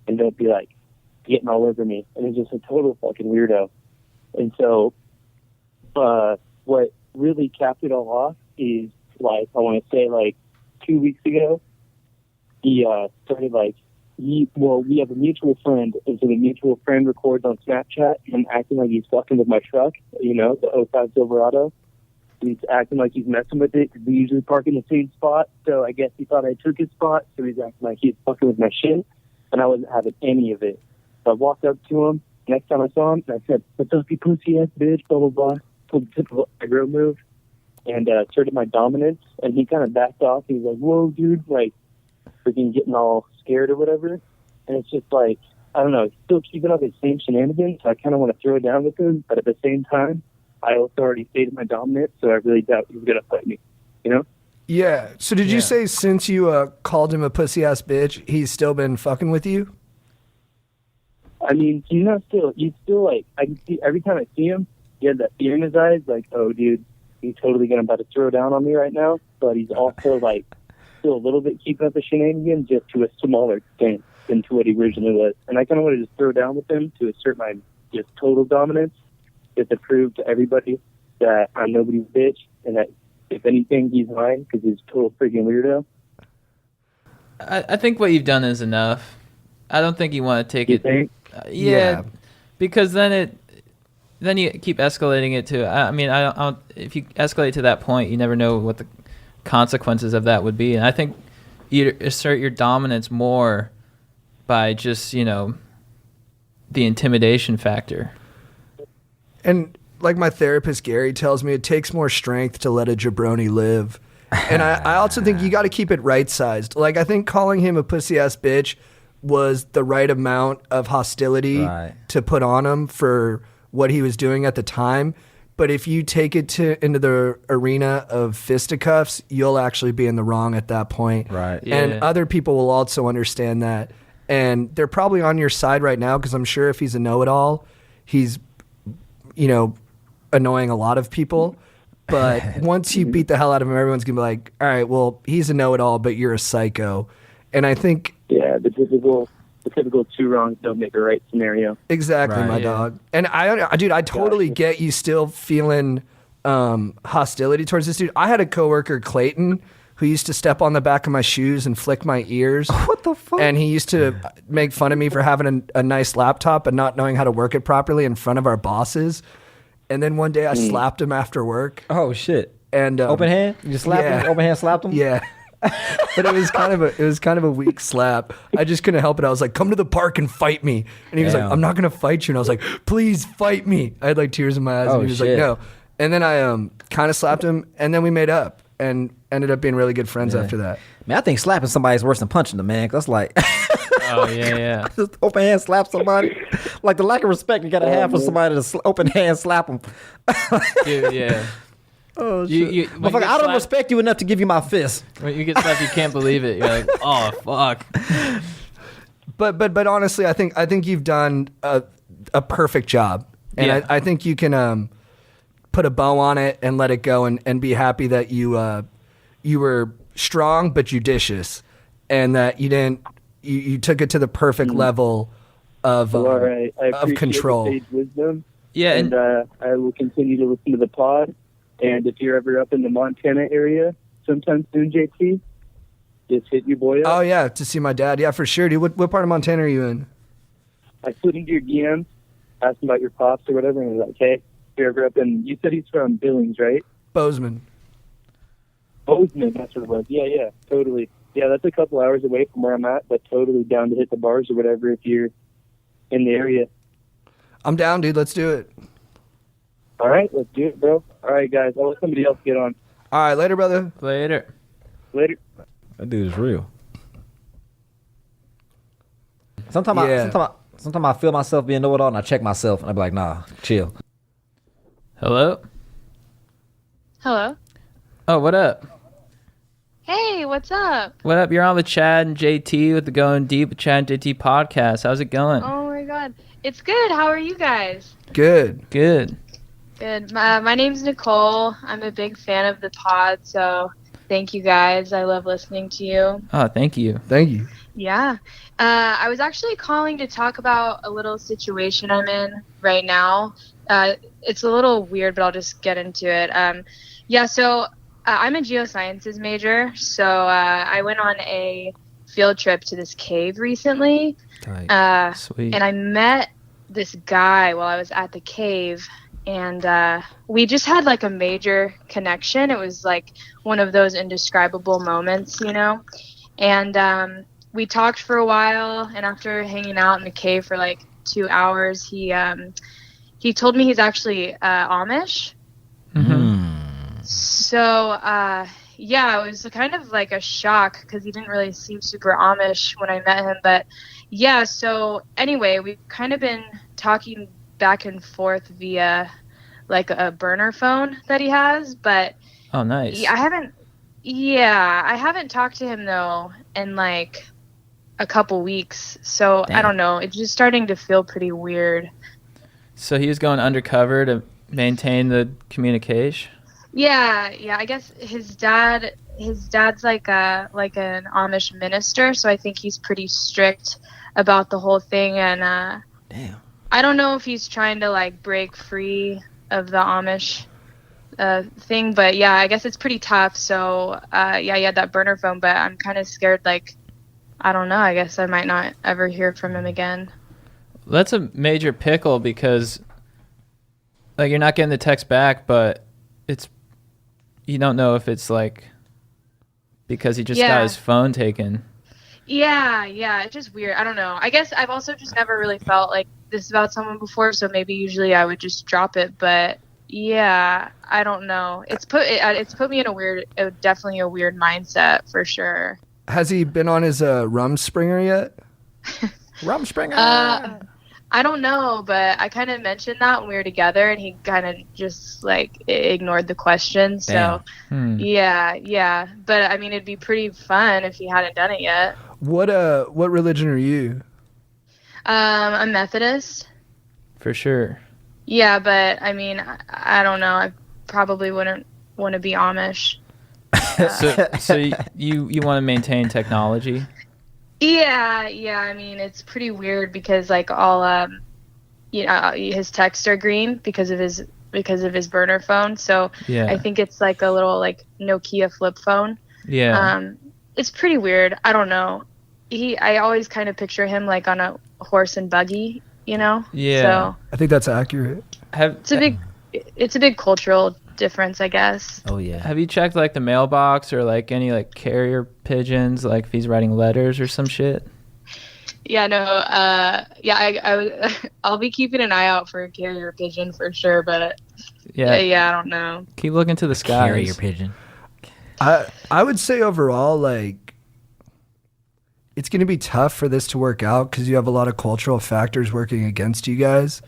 and don't be getting all over me. And he's just a total fucking weirdo. And so what really capped it all off is, I want to say, 2 weeks ago, he started, we have a mutual friend, and so the mutual friend records on Snapchat him acting like he's fucking with my truck, the 05 Silverado. He's acting like he's messing with it, because we usually park in the same spot, so I guess he thought I took his spot, so he's acting like he's fucking with my shit, and I wasn't having any of it. So I walked up to him, next time I saw him, and I said, "What's up, you pussy-ass bitch, blah, blah, blah." Pulled the typical aggro move and asserted my dominance, and he kind of backed off. He was like, "Whoa, dude," freaking getting all scared or whatever. And it's just I don't know, he's still keeping up his same shenanigans, so I kind of want to throw it down with him, but at the same time, I also already stated my dominance, so I really doubt he's going to fight me, Yeah. So did you say since you called him a pussy-ass bitch, he's still been fucking with you? I mean, he's still I can see every time I see him, he has that fear in his eyes, oh, dude, he's totally about to throw down on me right now. But he's also, still a little bit keeping up the shenanigans, just to a smaller extent than to what he originally was. And I kind of want to just throw down with him to assert my just total dominance, just to prove to everybody that I'm nobody's bitch, and that, if anything, he's mine, because he's a total freaking weirdo. I think what you've done is enough. I don't think you want to take You it. think? Yeah, because then you keep escalating it to. I mean, I don't. If you escalate to that point, you never know what the consequences of that would be. And I think you assert your dominance more by just the intimidation factor. And like my therapist Gary tells me, it takes more strength to let a jabroni live. And I also think you got to keep it right-sized. I think calling him a pussy-ass bitch was the right amount of hostility to put on him for what he was doing at the time. But if you take it into the arena of fisticuffs, you'll actually be in the wrong at that point. Right. Yeah. And other people will also understand that. And they're probably on your side right now, because I'm sure if he's a know-it-all, he's, annoying a lot of people. But once you beat the hell out of him, everyone's going to be like, all right, well, he's a know-it-all, but you're a psycho. And I think... Yeah, the typical the typical two wrongs don't make a right scenario. Exactly, Right, my yeah. dog. And dude, I totally get you still feeling hostility towards this dude. I had a coworker, Clayton, who used to step on the back of my shoes and flick my ears. What the fuck? And he used to make fun of me for having a nice laptop and not knowing how to work it properly in front of our bosses. And then one day I slapped him after work. Oh shit! And Open hand? You just slapped him? Open hand slapped him? Yeah. But it was kind of a weak slap. I just couldn't help it. I was like, "Come to the park and fight me." And he was like, Damn. "I'm not gonna fight you." And I was like, "Please fight me." I had like tears in my eyes, Oh, and he was shit. like, "No." And then I kind of slapped him, and then we made up and ended up being really good friends after that. Man, I think slapping somebody is worse than punching them, man. 'Cause that's like Oh yeah. just open hand slap somebody. Like the lack of respect you gotta have for somebody to open hand slap them. Dude, yeah. Oh You- shit! you- when you Motherfucker, get I don't slapped- respect you enough to give you my fist. When you get slapped, you can't believe it. You're like, oh fuck. But honestly, I think you've done a perfect job, and Yeah. I think you can put a bow on it and let it go, and be happy that you were strong but judicious, and that you took it to the perfect level of Well, all right. I of appreciate control. the sage wisdom. Yeah, And I will continue to listen to the pod. And if you're ever up in the Montana area sometime soon, JT, just hit your boy Oh up. yeah, to see my dad. Yeah, for sure, dude. What part of Montana are you in? I slid into your DMs, asked him about your pops or whatever, and he was like, hey, if you're ever up in, you said he's from Billings, right? Bozeman. Bozeman, that's what it was. Yeah, totally. Yeah, that's a couple hours away from where I'm at, but totally down to hit the bars or whatever if you're in the area. I'm down, dude. Let's do it. All right, let's do it, bro. All right, guys, I'll let somebody else get on. All right, later, brother. later. Later. That dude is real. Sometimes Yeah. I feel myself being know-it-all, and I check myself, and I be like, nah, chill. Hello. Hello. Oh, what up? Hey, what's up? What up? You're on with Chad and JT with the Going Deep with Chad and JT podcast. How's it going? Oh my god. It's good. How are you guys? Good. Good. Good. My name's Nicole. I'm a big fan of the pod, so thank you guys. I love listening to you. Oh, thank you. Thank you. Yeah. I was actually calling to talk about a little situation I'm in right now. It's a little weird, but I'll just get into it. So I'm a geosciences major, so I went on a field trip to this cave recently. Sweet. And I met this guy while I was at the cave, and we just had like a major connection. It was like one of those indescribable moments, you know? And we talked for a while, and after hanging out in the cave for like 2 hours, he told me he's actually Amish. So, it was kind of like a shock because he didn't really seem super Amish when I met him. But yeah, so anyway, we've kind of been talking back and forth via like a burner phone that he has. But Oh, nice. I haven't talked to him though in like a couple weeks. So I Damn. don't know. It's just starting to feel pretty weird. So he was going undercover to maintain the communication. Yeah. I guess his dad's like an Amish minister, so I think he's pretty strict about the whole thing. And Damn. I don't know if he's trying to like break free of the Amish thing, but yeah, I guess it's pretty tough. So he had that burner phone, but I'm kind of scared. Like, I don't know. I guess I might not ever hear from him again. That's a major pickle because, like, you're not getting the text back, but you don't know if it's like because he just got Yeah. his phone taken. Yeah, it's just weird. I don't know. I guess I've also just never really felt like this about someone before, so maybe usually I would just drop it. But yeah, I don't know. It's put me in definitely a weird mindset for sure. Has he been on his Rumspringer yet? Rumspringer. I don't know, but I kind of mentioned that when we were together, and he kind of just like ignored the question. So yeah. But I mean, it'd be pretty fun if he hadn't done it yet. What religion are you? I'm Methodist. For sure. Yeah, but I mean, I don't know. I probably wouldn't want to be Amish. So you want to maintain technology? Yeah. I mean, it's pretty weird because like all his texts are green because of his burner phone. So Yeah. I think it's like a little like Nokia flip phone. Yeah. It's pretty weird. I don't know. I always kind of picture him like on a horse and buggy, you know? Yeah. So I think that's accurate. it's a big cultural difference, I guess. Oh yeah. Have you checked like the mailbox or like any like carrier pigeons, like if he's writing letters or some shit? Yeah, no, I'll be keeping an eye out for a carrier pigeon for sure, but Yeah. I don't know. Keep looking to the skies. Carrier pigeon. I would say overall, like, it's going to be tough for this to work out because you have a lot of cultural factors working against you guys.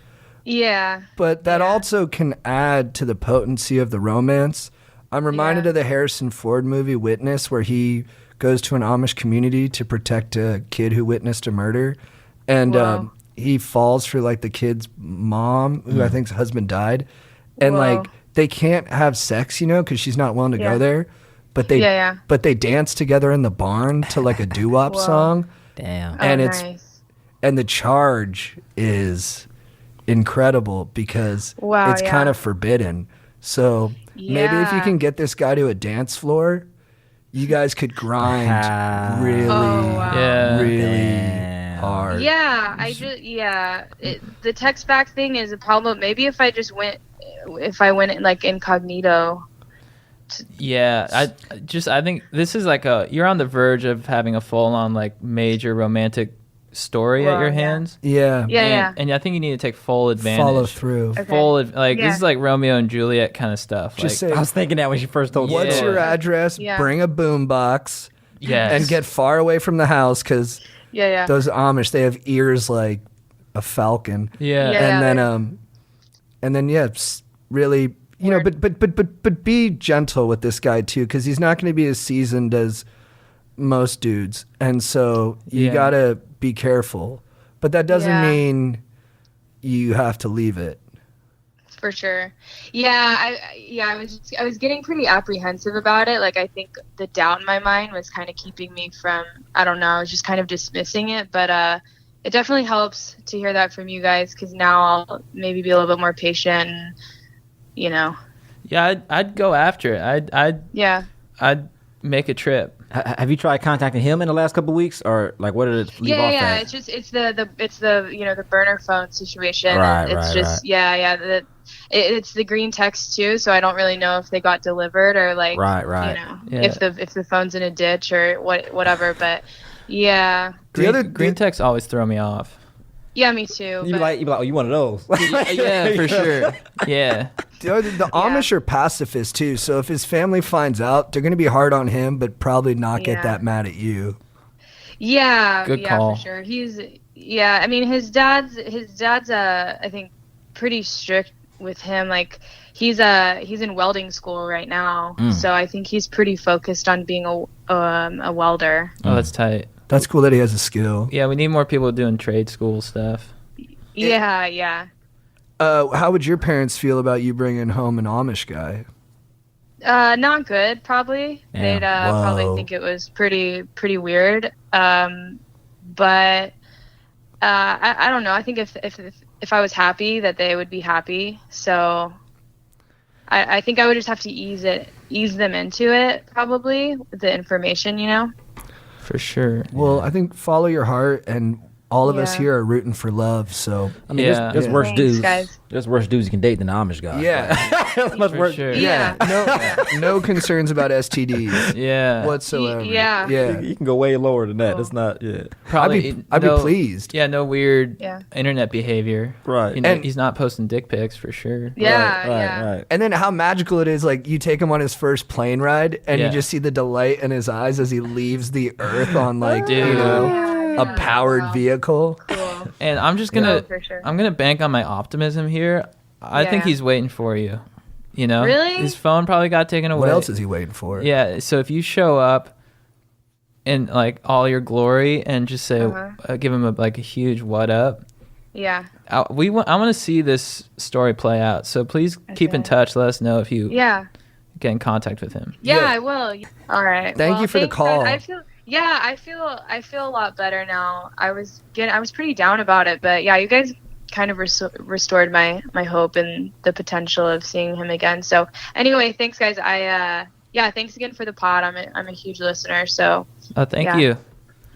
Yeah. But that also can add to the potency of the romance. I'm reminded of the Harrison Ford movie Witness, where he goes to an Amish community to protect a kid who witnessed a murder. And he falls for like the kid's mom, who I think's husband died. And like they can't have sex, you know, because she's not willing to go there. But they dance together in the barn to like a doo-wop song. Damn. And nice. and the charge is incredible because it's kind of forbidden. So maybe if you can get this guy to a dance floor, you guys could grind really hard. Yeah, the text back thing is a problem. Maybe if I went like incognito. Yeah, I think this is like you're on the verge of having a full-on like major romantic story at your hands. Yeah. And I think you need to take full advantage. Follow through. Okay. This is like Romeo and Juliet kind of stuff. Just like, say, I was thinking that when she first told me. what's your address? Yeah. Bring a boombox. yes. And get far away from the house because those Amish, they have ears like a falcon. Yeah. And then really, you know, but be gentle with this guy too, because he's not going to be as seasoned as most dudes, and so you gotta be careful. But that doesn't mean you have to leave it. For sure. I was getting pretty apprehensive about it. Like I think the doubt in my mind was kind of keeping me from, I don't know, I was just kind of dismissing it. But it definitely helps to hear that from you guys, because now I'll maybe be a little bit more patient. And, you know. Yeah, I'd go after it. I'd make a trip. Have you tried contacting him in the last couple of weeks, or like what did it leave off at? It's the you know, the burner phone situation. Right, it's it's the green text too, so I don't really know if they got delivered or like right. You know, if the phone's in a ditch or whatever. But Green texts always throw me off. Yeah, me too. You be like, oh, you one of those? Yeah, for sure. Yeah. The Amish are pacifists too, so if his family finds out, they're going to be hard on him, but probably not get that mad at you. Yeah, good call. For sure. I mean, his dad's I think pretty strict with him. Like he's in welding school right now, so I think he's pretty focused on being a welder. Oh, that's tight. That's cool that he has a skill. Yeah, we need more people doing trade school stuff. Yeah. How would your parents feel about you bringing home an Amish guy? Not good, probably. Yeah. They'd probably think it was pretty weird. But I don't know. I think if I was happy, that they would be happy. So I think I would just have to ease them into it, probably, with the information, you know. For sure. Well, I think follow your heart, and all of us here are rooting for love. So I mean, there's worse Thanks, dudes. guys. There's worse dudes you can date than the Amish guy. Yeah. Much For worse. sure. Yeah. No concerns about STDs Yeah. whatsoever. Yeah. You can go way lower than that. That's not. Yeah. Probably. I'd be pleased. Yeah, no weird Yeah. internet behavior. Right. You know, And- he's not posting dick pics for sure. Yeah. Right. And then how magical it is, like you take him on his first plane ride and you just see the delight in his eyes as he leaves the earth on like, Dude. you know, a powered vehicle. Cool. And I'm just gonna, for sure. I'm gonna bank on my optimism here. I think Yeah. he's waiting for you. You know, Really? his phone probably got taken away. What else is he waiting for? Yeah. So if you show up in like all your glory and just say, give him a huge what up. Yeah. I want to see this story play out. So please keep in touch. Let us know if you Yeah. get in contact with him. Yeah, I will. All right. Thank you for the thanks, call. guys. Yeah, I feel a lot better now. I was pretty down about it, but yeah, you guys kind of restored my hope and the potential of seeing him again. So anyway, thanks guys. Thanks again for the pod. I'm a huge listener. So Thank you.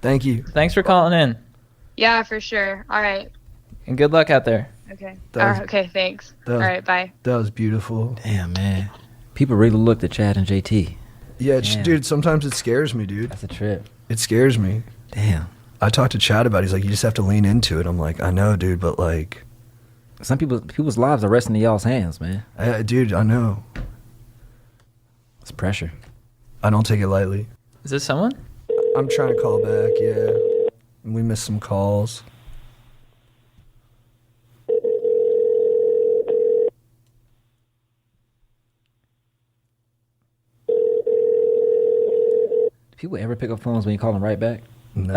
Thank you. Thanks for calling in. Yeah, for sure. All right. And good luck out there. Okay. That was- Okay. Thanks. that All was- right. Bye. That was beautiful. Damn, man. People really looked at Chad and JT. Yeah, Damn. dude. Sometimes it scares me, dude. That's a trip. It scares me. Damn. I talked to Chad about it. He's like, you just have to lean into it. I'm like, I know, dude, but like, Some people's lives are resting in y'all's hands, man. dude, I know. It's pressure. I don't take it lightly. Is this someone? I'm trying to call back, yeah. We missed some calls. Do people ever pick up phones when you call them right back? No.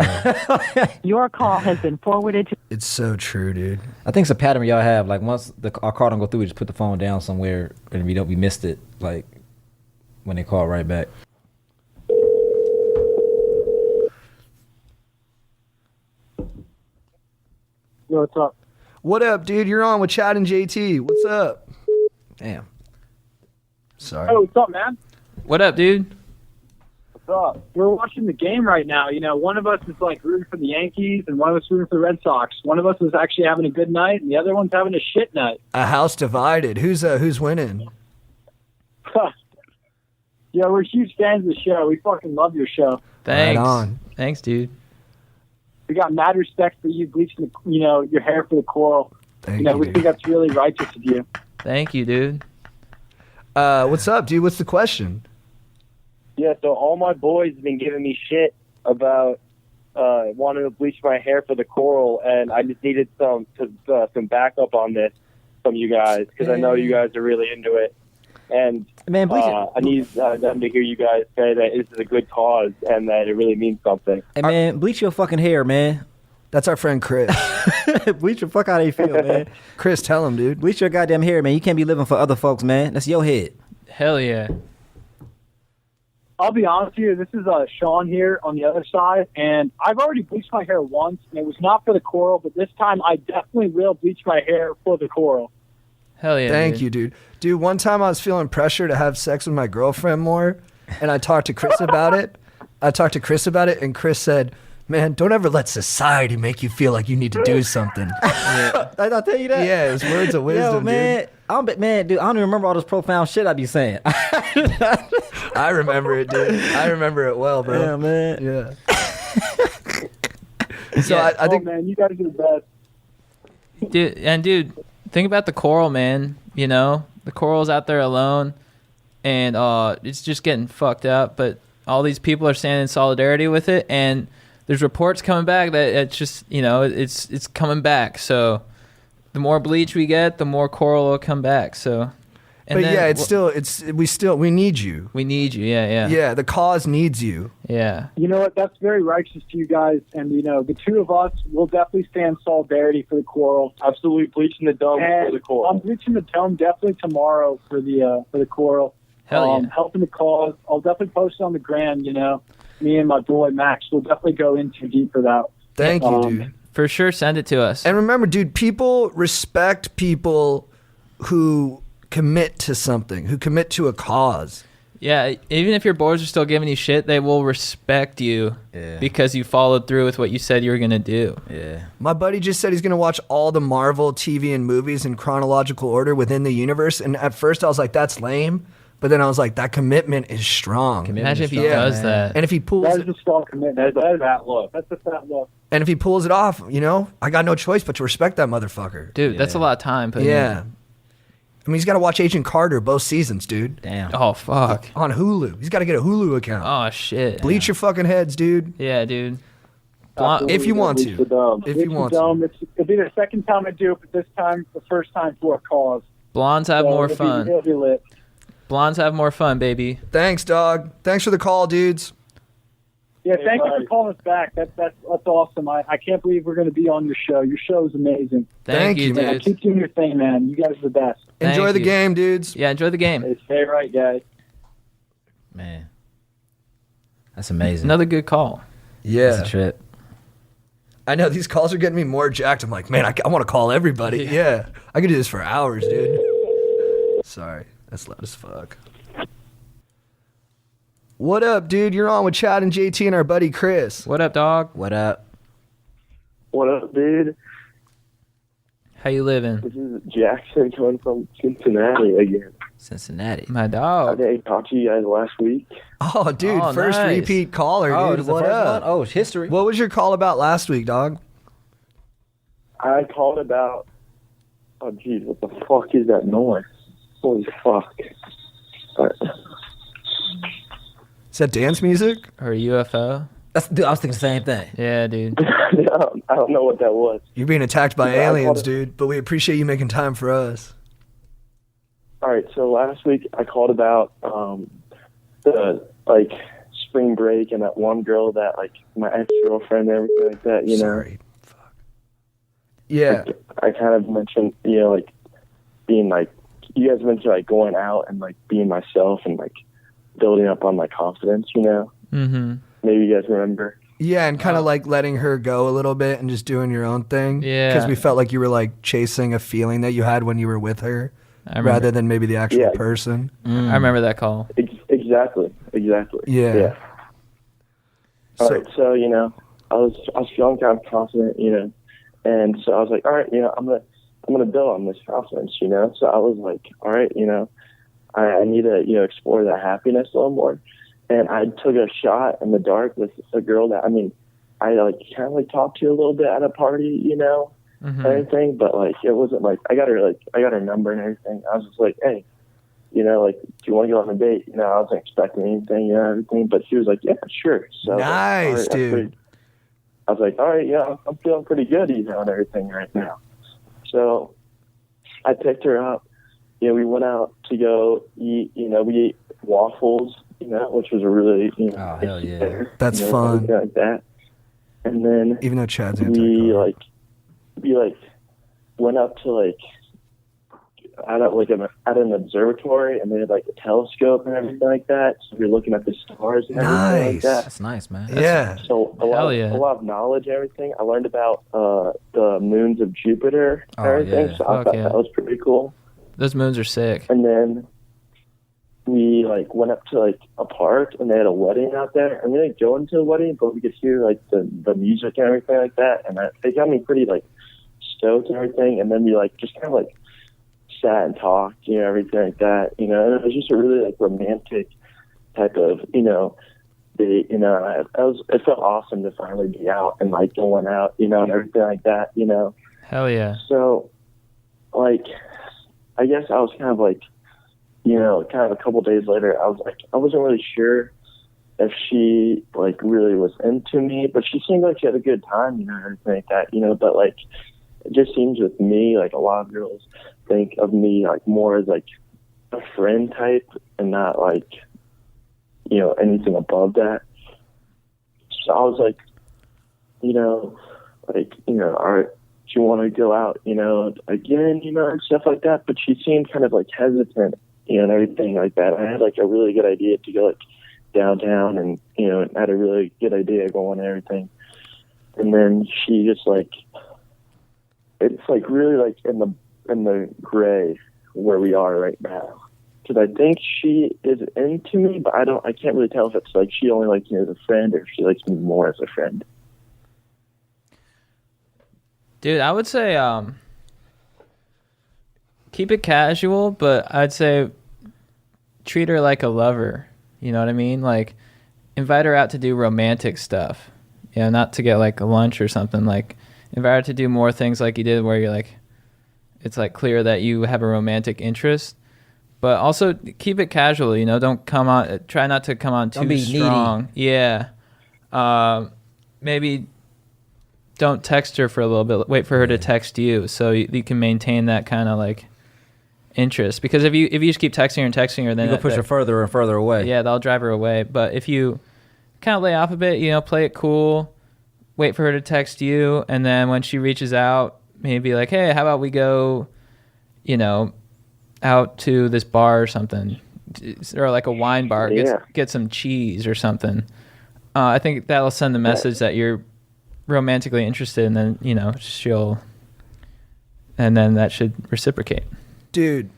Your call has been forwarded to. It's so true, dude. I think it's a pattern y'all have. Like once our call don't go through, we just put the phone down somewhere and we missed it. Like when they call right back. Yo, what's up? What up, dude? You're on with Chad and JT. What's up? Damn. Sorry. Hey, what's up, man? What up, dude? What's up? We're watching the game right now. You know, one of us is like rooting for the Yankees, and one of us rooting for the Red Sox. One of us is actually having a good night, and the other one's having a shit night. A house divided. Who's winning? Yeah, we're huge fans of the show. We fucking love your show. Thanks. Right on. Thanks, dude. We got mad respect for you bleaching, your hair for the coral. Thank You know, you, we dude. think that's really righteous of you. Thank you, dude. What's up, dude? What's the question? Yeah, so all my boys have been giving me shit about wanting to bleach my hair for the coral, and I just needed some backup on this from you guys because I know you guys are really into it, and Man, bleach it. I need them to hear you guys say that this is a good cause and that it really means something. Hey man, bleach your fucking hair, man. That's our friend Chris. Bleach your fuck out how you feel, man. Chris, tell him, dude. Bleach your goddamn hair, man. You can't be living for other folks, man. That's your head. Hell yeah. I'll be honest with you, this is Sean here on the other side, and I've already bleached my hair once, and it was not for the coral, but this time I definitely will bleach my hair for the coral. Hell yeah. Thank dude. you, dude. Dude, one time I was feeling pressure to have sex with my girlfriend more, and I talked to Chris about it. And Chris said, man, don't ever let society make you feel like you need to do something. I'll tell you that. Yeah, it was words of wisdom, Yo, man. dude. Dude, I don't even remember all this profound shit I be saying. I remember it, dude. I remember it well, bro. Yeah, man. Yeah. So Yeah. I think man, you guys are the best. Dude, think about the coral, man. You know, the coral's out there alone, and it's just getting fucked up. But all these people are standing in solidarity with it, and there's reports coming back that it's just, it's coming back. So the more bleach we get, the more coral will come back. So, and but then yeah, we need you. we need you. Yeah. Yeah, the cause needs you. Yeah. You know what? That's very righteous to you guys, and the two of us will definitely stand solidarity for the coral. Absolutely bleaching the dome And for the coral. I'm bleaching the dome definitely tomorrow for the coral. Hell yeah. Helping the cause. I'll definitely post it on the gram. Me and my boy Max will definitely go into deep for that. Thank you, dude. For sure, send it to us. And remember, dude, people respect people who commit to something, who commit to a cause. Yeah, even if your boys are still giving you shit, they will respect you because you followed through with what you said you were going to do. Yeah. My buddy just said he's going to watch all the Marvel TV and movies in chronological order within the universe. And at first I was like, that's lame. But then I was like, that commitment is strong. Imagine if he Yeah, does that. And if he pulls That it, is a strong commitment. That's a fat look. That's a fat look. and if he pulls it off, I got no choice but to respect that motherfucker. Dude, that's a lot of time. Put in. Yeah. I mean, he's got to watch Agent Carter both seasons, dude. Damn. Oh, fuck. On Hulu. He's got to get a Hulu account. Oh, shit. Bleach your fucking heads, dude. Yeah, dude. If you want Bleach the to. dome. If Bleach you the want to. dome. It'll be the second time I do it, but this time the first time for a cause. Blondes have So more it'll fun. It'll be lit. Blondes have more fun, baby. Thanks, dog. Thanks for the call, dudes. Yeah, Hey, thank you buddy. for calling us back. That's awesome. I can't believe we're going to be on your show. Your show is amazing. Thank you, man. dude. Keep doing your thing, man. You guys are the best. Thank Enjoy the you. game, dudes. Yeah, enjoy the game. Stay right, guys. Man. That's amazing. Another good call. Yeah. That's a trip. I know these calls are getting me more jacked. I'm like, man, I want to call everybody. Yeah. I could do this for hours, dude. Sorry. That's loud as fuck. What up, dude? You're on with Chad and JT and our buddy Chris. What up, dog? What up? What up, dude? How you living? This is Jackson coming from Cincinnati again. Cincinnati. My I dog. didn't talk to you guys last week. Oh, dude. Oh, First nice. repeat caller, Oh, dude. this is the What first up? one? Oh, it's history. What was your call about last week, dog? I called about. Oh, geez, what the fuck is that noise? Holy fuck! Is that dance music? Or a UFO? Dude, I was thinking the same thing. Yeah, dude. I don't know what that was. You're being attacked by Yeah, I aliens, called it- dude. But we appreciate you making time for us. All right, so last week I called about the like spring break and that one girl that like my ex-girlfriend and everything like that. You know, Sorry. Fuck. Yeah. I kind of mentioned like being like you guys mentioned like going out and like being myself and like building up on my confidence. You know, Mm-hmm. maybe you guys remember. Yeah, and kind of like letting her go a little bit and just doing your own thing. Yeah. Because we felt like you were like chasing a feeling that you had when you were with her I remember, rather than maybe the actual Yeah. person. I remember that call. Exactly. Yeah. All So, right, so you know, I was feeling kind of confident, you know, and so I was like, all right, you know, I'm gonna build on this confidence, you know. So I was like, all right, you know, I need to explore that happiness a little more, and I took a shot in the dark with a girl that I like kind of like talked to a little bit at a party, you know, Mm-hmm. and everything, but like it wasn't like I got her number and everything. I was just like, hey, you know, like, do you want to go on a date? You know, I wasn't expecting anything, you know, everything, but she was like, yeah, sure. So nice, like, dude. I was like, all right, yeah, I'm feeling pretty good, you know, and everything right now. So I picked her up. You know, we went out to go eat. You know, we ate waffles. You know, which was a really Oh, hell yeah. dinner, That's you know, fun. everything like that. And then Even though Chad's we anti-car. went up to like at an observatory, and they had like a telescope and everything like that. So we were looking at the stars and everything like Nice. that. That's nice, man. Yeah. So a Hell yeah. lot of knowledge and everything. I learned about the moons of Jupiter and Oh, everything. yeah. So I Fuck thought yeah. that was pretty cool. Those moons are sick. And then we like went up to like a park, and they had a wedding out there. And we didn't go into the wedding, but we could hear like the music and everything like that. And it got me pretty like stoked and everything. And then we like just kind of like sat and talked, you know, everything like that. You know, and it was just a really like romantic type of date. You know, it felt awesome to finally be out and like going out, you know, and everything like that. You know. Hell yeah. So, like, I guess I was kind of like, you know, kind of a couple days later, I was like, I wasn't really sure if she, like, really was into me, but she seemed like she had a good time, you know, and everything like that, you know, but, like, it just seems with me, like, a lot of girls think of me, like, more as, like, a friend type and not, like, you know, anything above that. So I was like, you know, all right, do you want to go out, you know, again, you know, and stuff like that. But she seemed kind of like hesitant, you know, and everything like that. I had like a really good idea to go like downtown, and, you know, had a really good idea going and everything. And then she just like, it's like really like in the gray where we are right now. Because I think she is into me, but I can't really tell if it's like she only likes me as a friend or if she likes me more as a friend. Dude, I would say keep it casual, but I'd say treat her like a lover. You know what I mean? Like, invite her out to do romantic stuff. You know, not to get like a lunch or something. Like, invite her to do more things like you did, where you're like, it's like clear that you have a romantic interest. But also keep it casual. You know, don't come on. Try not to come on Don't too be strong. Yeah. Maybe don't text her for a little bit. Wait for her to text you, so you can maintain that kind of like interest. Because if you just keep texting her, then You go push her further and further away. yeah, that'll drive her away. But if you kind of lay off a bit, you know, play it cool, wait for her to text you, and then when she reaches out, maybe be like, hey, how about we go, you know, out to this bar or something, or like a wine bar, Yeah. get some cheese or something, I think that'll send the message that you're romantically interested, and then and then that should reciprocate. Dude,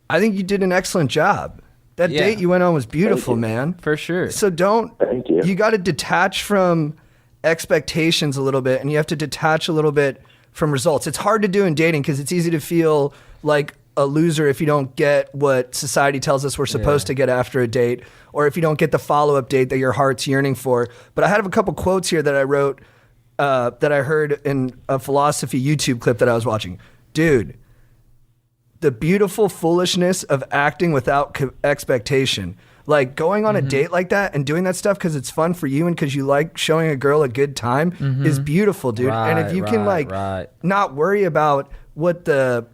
I think you did an excellent job. That date you went on was beautiful, man. For sure. So Thank you. You got to detach from expectations a little bit, and you have to detach a little bit from results. It's hard to do in dating because it's easy to feel like a loser if you don't get what society tells us we're supposed to get after a date, or if you don't get the follow-up date that your heart's yearning for. But I have a couple quotes here that I wrote that I heard in a philosophy YouTube clip that I was watching. Dude, the beautiful foolishness of acting without expectation. Like going on a date like that and doing that stuff because it's fun for you and because you like showing a girl a good time is beautiful, dude. And if you can not worry about what the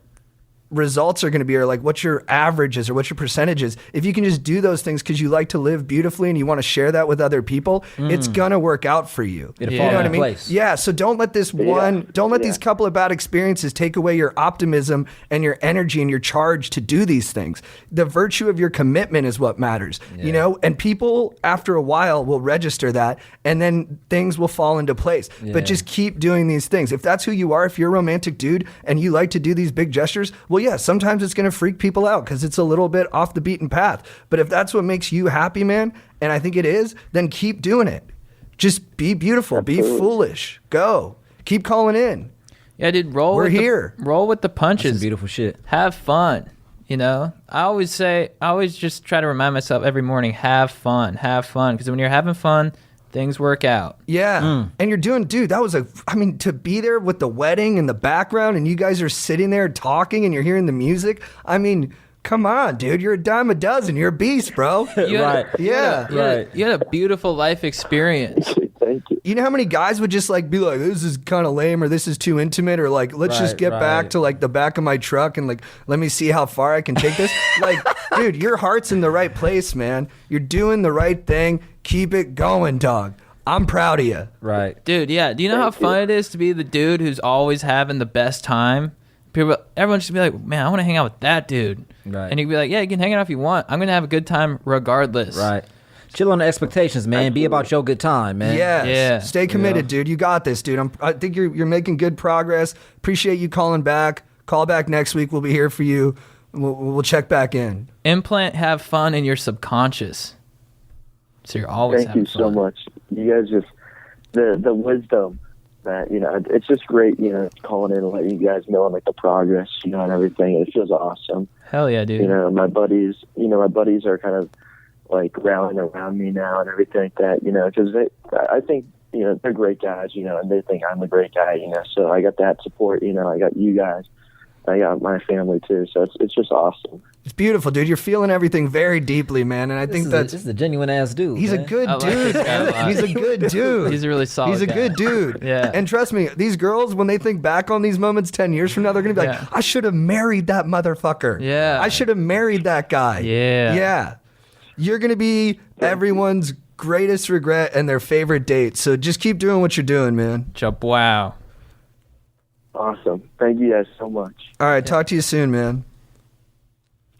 results are going to be, or like what your average is or what your percentage is, if you can just do those things because you like to live beautifully and you want to share that with other people, it's gonna work out for you. It'll You fall know what I into mean? place. Yeah. So don't let these couple of bad experiences take away your optimism and your energy and your charge to do these things. The virtue of your commitment is what matters, you know, and people after a while will register that, and then things will fall into place. But just keep doing these things. If that's who you are, if you're a romantic dude and you like to do these big gestures, well, yeah, sometimes it's going to freak people out because it's a little bit off the beaten path. But if that's what makes you happy, man, and I think it is, then keep doing it. Just be beautiful, be foolish, go, keep calling in. Yeah, dude, roll with the punches. That's some beautiful shit. Have fun. You know, I always just try to remind myself every morning, have fun. Because when you're having fun, things work out. Yeah. And you're doing, dude, that was to be there with the wedding in the background and you guys are sitting there talking and you're hearing the music. I mean, come on, dude, you're a dime a dozen. You're a beast, bro. You had a beautiful life experience. Thank you. You know how many guys would just like be like, this is kind of lame or this is too intimate or like, let's just get back to like the back of my truck and like, let me see how far I can take this. Like, dude, your heart's in the right place, man. You're doing the right thing. Keep it going, dog. I'm proud of you. Right. Dude, yeah. Do you know how fun it is to be the dude who's always having the best time? Everyone should be like, man, I want to hang out with that dude. Right. And you'd be like, yeah, you can hang out if you want. I'm going to have a good time regardless. Right. Chill on the expectations, man. Be about your good time, man. Yes. Yeah. Stay committed, dude. You got this, dude. I think you're making good progress. Appreciate you calling back. Call back next week. We'll be here for you. We'll check back in. Implant have fun in your subconscious. So you're always Thank you so much. You guys just, the wisdom that, you know, it's just great, you know, calling in and letting you guys know like the progress, you know, and everything. It feels awesome. Hell yeah, dude. You know, my buddies are kind of like rallying around me now and everything like that, you know, because I think, you know, they're great guys, you know, and they think I'm a great guy, you know, so I got that support, you know, I got you guys. I got my family too, so it's just awesome. It's beautiful, dude. You're feeling everything very deeply, man, and I think this is a genuine ass dude. He's man. a good I like dude. this guy a lot. He's a good dude. He's a really solid He's a guy. good dude. Yeah. And trust me, these girls, when they think back on these moments 10 years from now, they're gonna be like, I should have married that motherfucker. Yeah. I should have married that guy. Yeah. Yeah. You're gonna be everyone's greatest regret and their favorite date. So just keep doing what you're doing, man. Wow. Awesome. Thank you guys so much. All right, talk to you soon, man.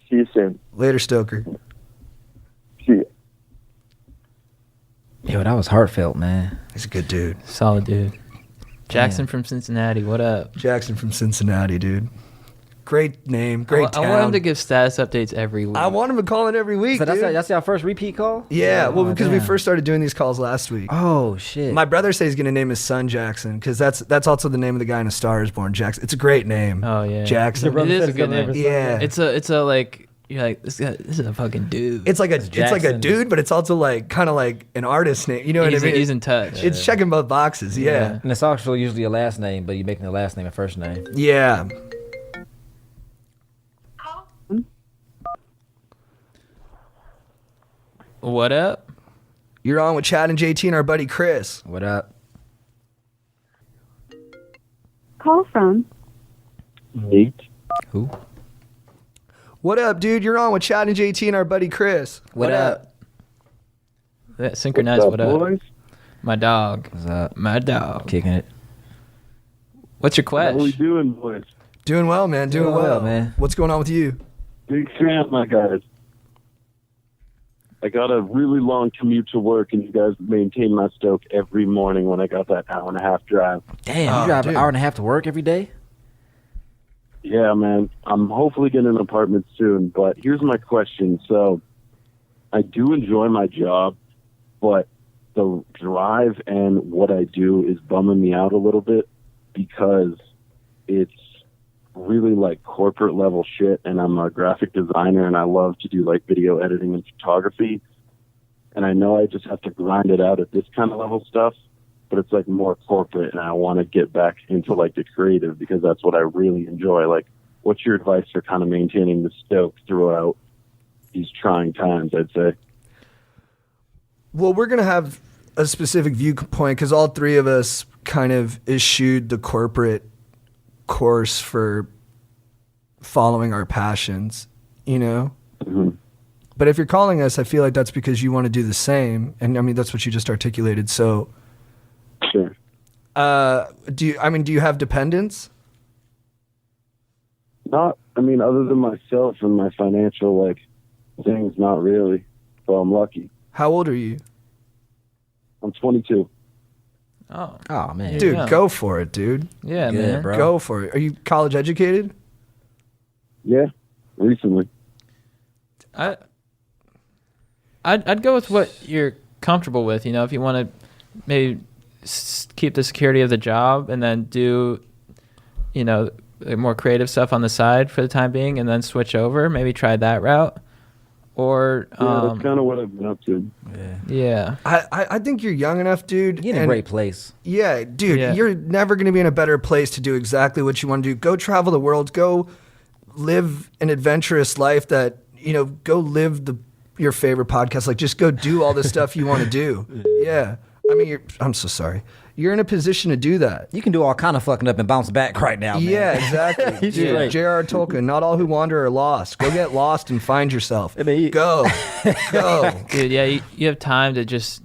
See you soon. Later, Stoker. See you. Yo, that was heartfelt, man. He's a good dude. Solid dude. Jackson from Cincinnati, what up? Jackson from Cincinnati, dude. Great name, great town. I want him to give status updates every week. I want him to call in every week, So dude. that's our first repeat call? Yeah, well, because we damn. first started doing these calls last week. Oh, shit. My brother says he's going to name his son Jackson because that's also the name of the guy in A Star Is Born. Jackson. It's a great name. Oh yeah, Jackson. It is a good name. Yeah. It's a like you're like this is a fucking dude. It's like a dude, but it's also like kind of like an artist name. You know what I mean? He's in touch. It's checking both boxes. Yeah. And it's actually usually a last name, but you're making the last name a first name. Yeah. What up? You're on with Chad and JT and our buddy Chris. What up? Call from Nate. Who? What up, dude? You're on with Chad and JT and our buddy Chris. What up? That synchronized. What up? boys? My dog. What's up? My dog. Kicking it. What's your How we question? doing, boys? Doing well, man. Doing well, man. What's going on with you? Big fan, my guys. I got a really long commute to work, and you guys maintain my stoke every morning when I got that hour and a half drive. Damn, you drive an hour and a half to work every day? Yeah, man. I'm hopefully getting an apartment soon, but here's my question. So I do enjoy my job, but the drive and what I do is bumming me out a little bit because it's really like corporate level shit, and I'm a graphic designer and I love to do like video editing and photography, and I know I just have to grind it out at this kind of level stuff, but it's like more corporate, and I want to get back into like the creative because that's what I really enjoy. Like, what's your advice for kind of maintaining the stoke throughout these trying times, I'd say? Well, we're going to have a specific viewpoint because all three of us kind of eschewed the corporate course for following our passions, you know? Mm-hmm. But if you're calling us, I feel like that's because you want to do the same. And I mean, that's what you just articulated. So, sure. Do you have dependents? Not, I mean, other than myself and my financial, like, things, not really. So I'm lucky. How old are you? I'm 22. Oh man. Dude, go for it, dude. Yeah, man. bro. Go for it. Are you college educated? Yeah, recently. I'd go with what you're comfortable with. You know, if you want to maybe keep the security of the job and then do, you know, more creative stuff on the side for the time being, and then switch over, maybe try that route. Or yeah, that's kind of what I've been up to. Yeah. I think you're young enough, dude. You're in a great place. Yeah, dude, you're never going to be in a better place to do exactly what you want to do. Go travel the world. Go live an adventurous life that, you know, go live your favorite podcast. Like, just go do all the stuff you want to do. Yeah. I mean, I'm so sorry. You're in a position to do that. You can do all kind of fucking up and bounce back right now, man. Yeah, exactly. Dude, J.R.R. Tolkien, not all who wander are lost. Go get lost and find yourself. Go. Dude, yeah, you have time to just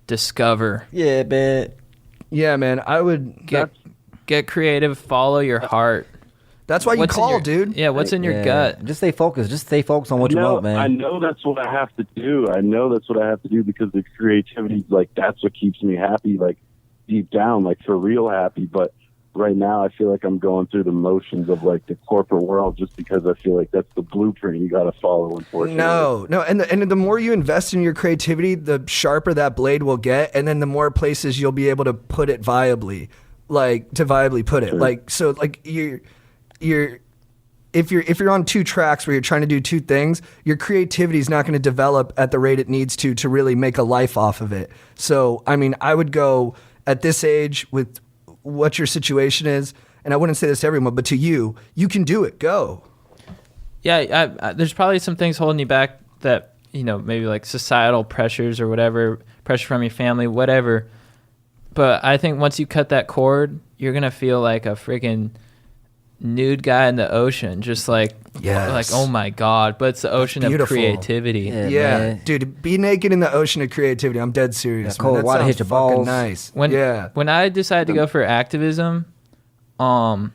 discover. Yeah, man. Yeah, man, I would... Get creative, follow your heart. That's why you call, dude. Yeah, what's in your gut? Just stay focused. Just stay focused on what you want, man. I know that's what I have to do. Because the creativity, like, that's what keeps me happy, like, deep down, like, for real happy. But right now I feel like I'm going through the motions of, like, the corporate world just because I feel like that's the blueprint you got to follow, unfortunately. No. And the more you invest in your creativity, the sharper that blade will get. And then the more places you'll be able to put it viably, like, to viably put it. Sure. Like, so, like, if you're on two tracks where you're trying to do two things, your creativity is not going to develop at the rate it needs to really make a life off of it. So, I mean, I would go at this age with what your situation is, and I wouldn't say this to everyone, but to you can do it. Go. Yeah, there's probably some things holding you back that, you know, maybe like societal pressures or whatever, pressure from your family, whatever. But I think once you cut that cord, you're going to feel like a freaking nude guy in the ocean, just like, oh my God, but it's the ocean of creativity. Yeah, dude, be naked in the ocean of creativity. I'm dead serious. Cold man. water hit your balls. Nice. When I decided to go for activism, when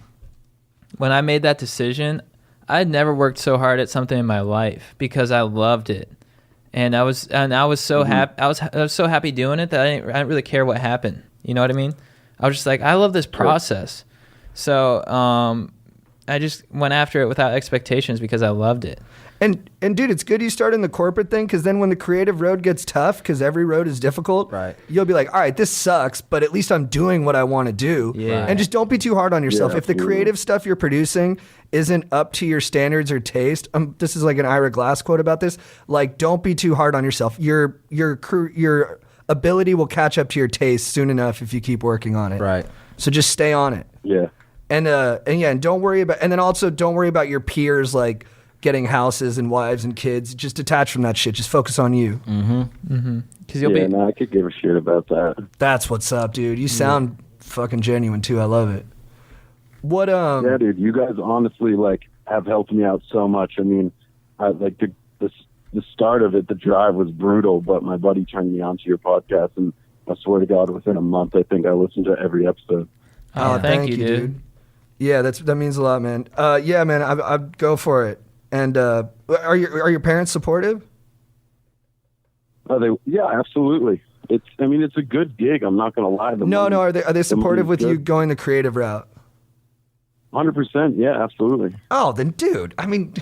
I made that decision, I'd never worked so hard at something in my life because I loved it, and I was so happy. I was so happy doing it that I didn't really care what happened. You know what I mean? I was just like, I love this process. So I just went after it without expectations because I loved it. And dude, it's good you start in the corporate thing, because then when the creative road gets tough, because every road is difficult, right, you'll be like, all right, this sucks, but at least I'm doing what I want to do. Yeah. And just don't be too hard on yourself. Yeah, if the creative stuff you're producing isn't up to your standards or taste, this is like an Ira Glass quote about this, like, don't be too hard on yourself. Your ability will catch up to your taste soon enough if you keep working on it. Right. So just stay on it. Yeah. And don't worry about, and then also don't worry about your peers, like, getting houses and wives and kids. Just detach from that shit. Just focus on you. Because you'll I could give a shit about that. That's what's up, dude. You sound fucking genuine too. I love it. What Yeah, dude. You guys honestly, like, have helped me out so much. I mean, the start of it, the drive was brutal, but my buddy turned me on to your podcast, and I swear to God, within a month, I think I listened to every episode. Oh, thank you, dude. Yeah, that means a lot, man. Yeah, man, I'd go for it. And are your parents supportive? Are they? Yeah, absolutely. It's a good gig. I'm not going to lie. No. Are they supportive with you going the creative route? 100%. Yeah, absolutely. Oh, then, dude. I mean,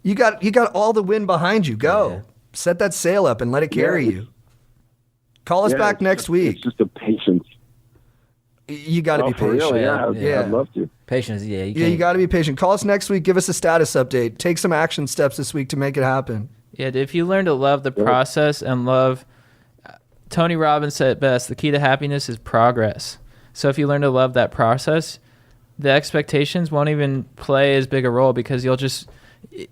you got all the wind behind you. Go set that sail up and let it carry you. Call us back next week. It's just a patience. You got to be For patient. real, yeah. I'd love to. Patience, You got to be patient. Call us next week. Give us a status update. Take some action steps this week to make it happen. Yeah, if you learn to love the process and love, Tony Robbins said it best, the key to happiness is progress. So if you learn to love that process, the expectations won't even play as big a role because you'll just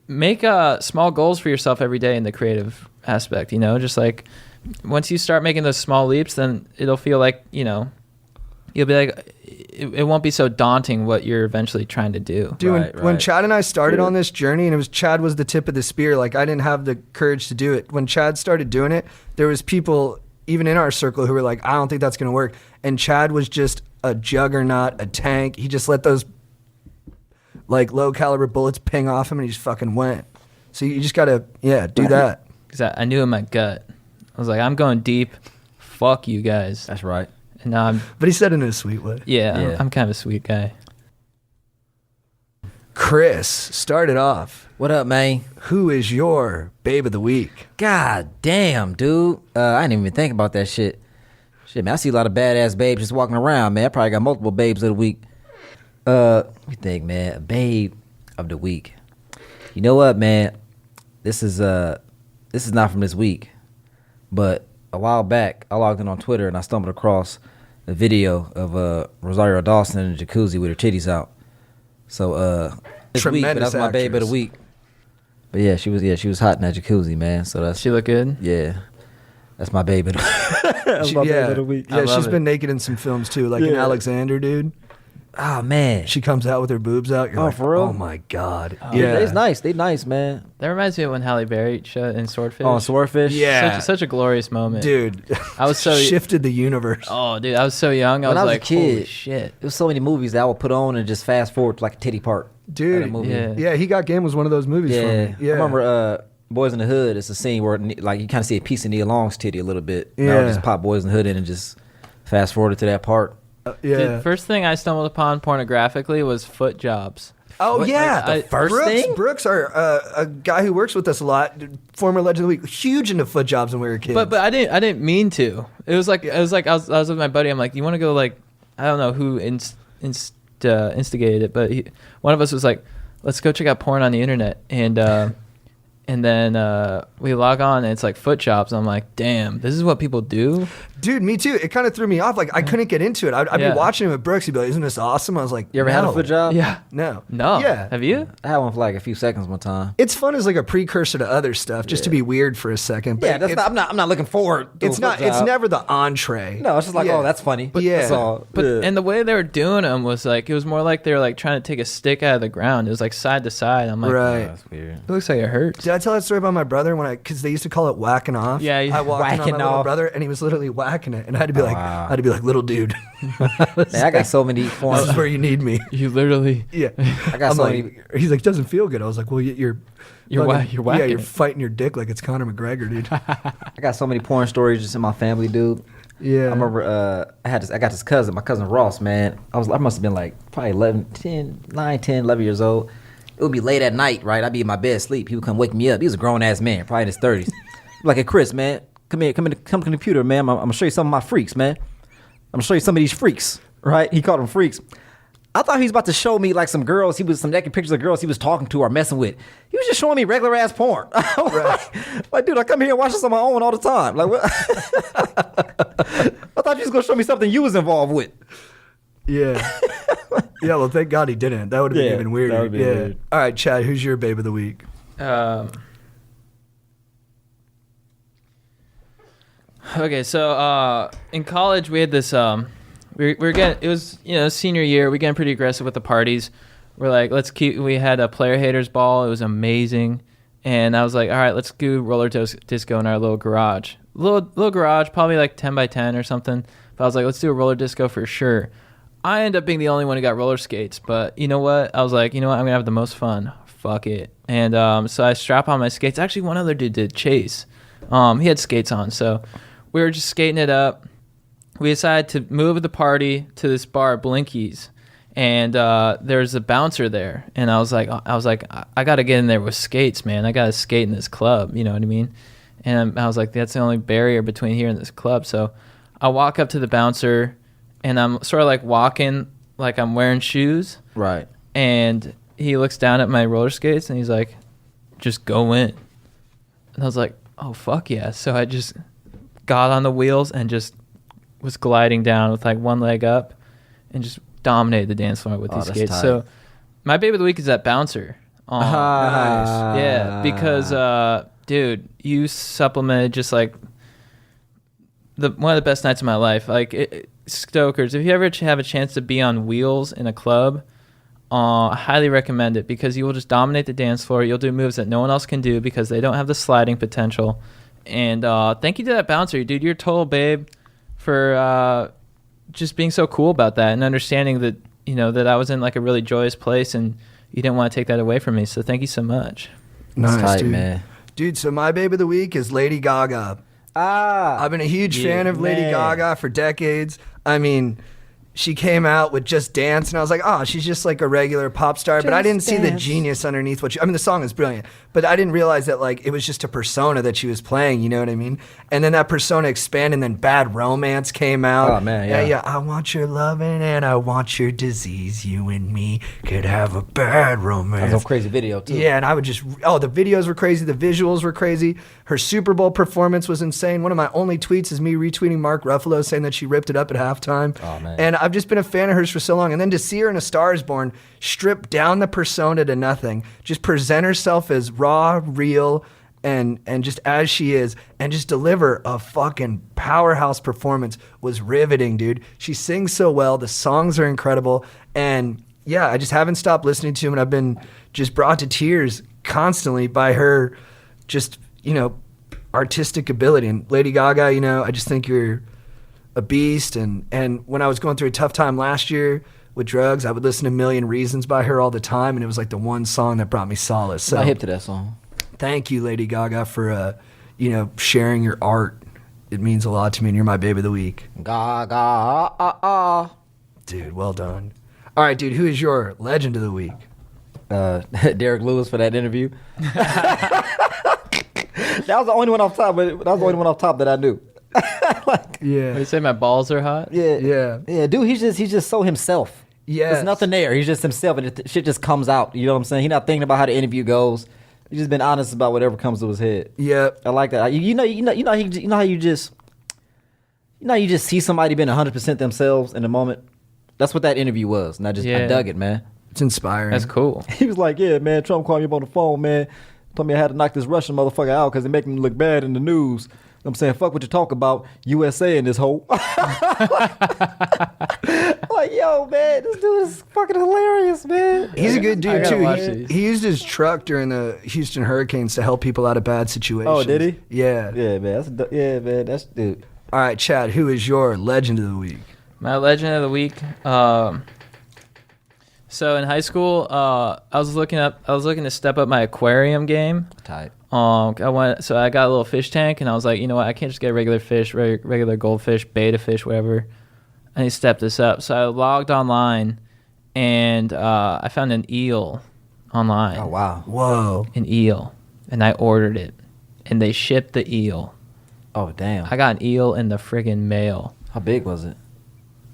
make small goals for yourself every day in the creative aspect, just like once you start making those small leaps, then it'll feel like, you'll be like, it won't be so daunting what you're eventually trying to do. Dude, when Chad and I started on this journey, and Chad was the tip of the spear, like I didn't have the courage to do it. When Chad started doing it, there was people even in our circle who were like, I don't think that's going to work. And Chad was just a juggernaut, a tank. He just let those like low caliber bullets ping off him and he just fucking went. So you just got to, do that. Because I knew in my gut. I was like, I'm going deep. Fuck you guys. That's right. And now but he said it in a sweet way. Yeah. I'm kind of a sweet guy. Chris, start it off. What up, man? Who is your babe of the week? God damn, dude. I didn't even think about that shit. Shit, man, I see a lot of badass babes just walking around, man. I probably got multiple babes of the week. Let me think, man. A babe of the week. You know what, man? This is not from this week. But a while back, I logged in on Twitter and I stumbled across a video of Rosario Dawson in a jacuzzi with her titties out. So this week, but that's my babe of the week. But yeah, she was hot in that jacuzzi, man. So that's she look good. Yeah, that's my babe of the week. Yeah, she's been naked in some films too, like in Alexander, dude. Oh man, she comes out with her boobs out. You're like, for real? Oh my god. It's nice. They nice, man. That reminds me of when Halle Berry shot in Swordfish. Oh, Swordfish. Yeah, such a glorious moment, dude. I was so shifted the universe. Oh, dude, I was so young. I was like, a kid, holy shit. There was so many movies that I would put on and just fast forward to like a titty part. Dude, yeah, He Got Game was one of those movies for me. Yeah, I remember Boys in the Hood. It's a scene where like you kind of see a piece of Nia Long's titty a little bit. Yeah, and I would just pop Boys in the Hood in and just fast forward to that part. Dude, first thing I stumbled upon pornographically was foot jobs. Oh, What, yeah. like, Brooks, our a guy who works with us a lot, former Legend of the Week, huge into foot jobs when we were kids. But I didn't mean to. It was like I was with my buddy. I'm like, you want to go like, I don't know who instigated it, but one of us was like, let's go check out porn on the internet. And then we log on and it's like foot jobs. I'm like, damn, this is what people do? Dude, me too. It kind of threw me off. Like, I couldn't get into it. I'd be watching him with Brooks. He'd be like, isn't this awesome? I was like, you ever had a foot job? Yeah. No. Yeah. Have you? I had one for like a few seconds one time. It's fun as like a precursor to other stuff, just to be weird for a second. But I'm not looking forward to it's not. It's never the entree. No, it's just like, oh, that's funny. But that's all. And the way they were doing them was like, it was more like they were like trying to take a stick out of the ground. It was like side to side. I'm like, right. Oh, that's weird. It looks like it hurts. Did I tell that story about my brother because they used to call it whacking off? Yeah, I walked in on my little brother and he was literally whacking it, and I had to be like, little dude. Man, I got so many forms. This is where you need me. You literally. Yeah. I got so many. He's like, doesn't feel good. I was like, well, you're whacking. Yeah, you're fighting your dick like it's Conor McGregor, dude. I got so many porn stories just in my family, dude. Yeah. I remember I got this cousin, my cousin Ross, man. I must have been like probably 11 years old. It would be late at night, right? I'd be in my bed asleep. He would come wake me up. He was a grown ass man, probably in his 30s. Like, hey, Chris, man, come to the computer, man. I'm gonna show you some of my freaks, man. I'm gonna show you some of these freaks, right? He called them freaks. I thought he was about to show me like some naked pictures of girls he was talking to or messing with. He was just showing me regular ass porn. Like, dude, I come here and watch this on my own all the time. Like, what? I thought you was gonna show me something you was involved with. Yeah. Yeah, well, thank God he didn't. That would have been even weirder. That would be weird. All right, Chad, who's your babe of the week? Okay, so in college we had this we were getting, it was, senior year, we getting pretty aggressive with the parties. We're like, we had a player haters ball. It was amazing. And I was like, all right, let's do roller disco in our little garage. Little garage, probably like 10 by 10 or something. But I was like, let's do a roller disco for sure. I ended up being the only one who got roller skates, but you know what? I was like, you know what? I'm gonna have the most fun. Fuck it. And so I strap on my skates. Actually, one other dude did, Chase. He had skates on, so we were just skating it up. We decided to move the party to this bar, Blinky's, and there's a bouncer there. And I was like, I got to get in there with skates, man. I got to skate in this club. You know what I mean? And I was like, that's the only barrier between here and this club. So I walk up to the bouncer, and I'm sort of like walking like I'm wearing shoes. Right. And he looks down at my roller skates, and he's like, just go in. And I was like, oh, fuck yeah. So I just got on the wheels and just was gliding down with like one leg up and just dominated the dance floor with these skates. Tight. So my baby of the week is that bouncer. Nice. Yeah, because dude, you supplemented just like one of the best nights of my life. Like Stokers, if you ever have a chance to be on wheels in a club, I highly recommend it because you will just dominate the dance floor. You'll do moves that no one else can do because they don't have the sliding potential. And thank you to that bouncer, dude. You're a total babe for just being so cool about that and understanding that, you know, that I was in like a really joyous place and you didn't want to take that away from me. So thank you so much. Nice, tight, dude. man. Dude, so my baby of the week is Lady Gaga. I've been a huge fan of Lady Gaga for decades. I mean, she came out with Just Dance, and I was like, oh, she's just like a regular pop star. But I didn't see the genius underneath what I mean, the song is brilliant, but I didn't realize that like it was just a persona that she was playing, you know what I mean? And then that persona expanded, and then Bad Romance came out. Oh, man, yeah. I want your loving and I want your disease. You and me could have a bad romance. That was a crazy video, too. Yeah, and I would just, the videos were crazy. The visuals were crazy. Her Super Bowl performance was insane. One of my only tweets is me retweeting Mark Ruffalo saying that she ripped it up at halftime. Oh, man. And I've just been a fan of hers for so long. And then to see her in A Star Is Born strip down the persona to nothing, just present herself as raw, real, and just as she is, and just deliver a fucking powerhouse performance was riveting, dude. She sings so well. The songs are incredible. And yeah, I just haven't stopped listening to them, and I've been just brought to tears constantly by her just, you know, artistic ability. And Lady Gaga, you know, I just think you're a beast. And when I was going through a tough time last year with drugs, I would listen to Million Reasons by her all the time, and it was like the one song that brought me solace. So I hip to that song. Thank you, Lady Gaga, for you know, sharing your art. It means a lot to me, and you're my baby of the week. Gaga, dude. Well done. All right, dude. Who is your legend of the week? Derek Lewis for that interview. That was the only one off top, but that was the only one off top that I knew. Yeah. What do you say? My balls are hot. Yeah, dude. He's just so himself. Yeah. There's nothing there. He's just himself, and shit just comes out. You know what I'm saying? He's not thinking about how the interview goes. He's just been honest about whatever comes to his head. Yeah. I like that. You know how you just see somebody being 100% themselves in the moment. That's what that interview was, and I dug it, man. It's inspiring. That's cool. He was like, yeah, man, Trump called me up on the phone, man. Told me I had to knock this Russian motherfucker out because they make him look bad in the news. I'm saying, fuck what you talk about, USA in this hole. Like, yo, man, this dude is fucking hilarious, man. He's a good dude, too. He He used his truck during the Houston Hurricanes to help people out of bad situations. Oh, did he? Yeah. Yeah, man. That's dude. All right, Chad, who is your legend of the week? My legend of the week. So in high school, I was looking to step up my aquarium game. Tight. So I got a little fish tank, and I was like, you know what? I can't just get regular fish, regular goldfish, beta fish, whatever. I need to step this up. So I logged online, and I found an eel online. Oh, wow. Whoa. An eel. And I ordered it, and they shipped the eel. Oh, damn. I got an eel in the friggin' mail. How big was it?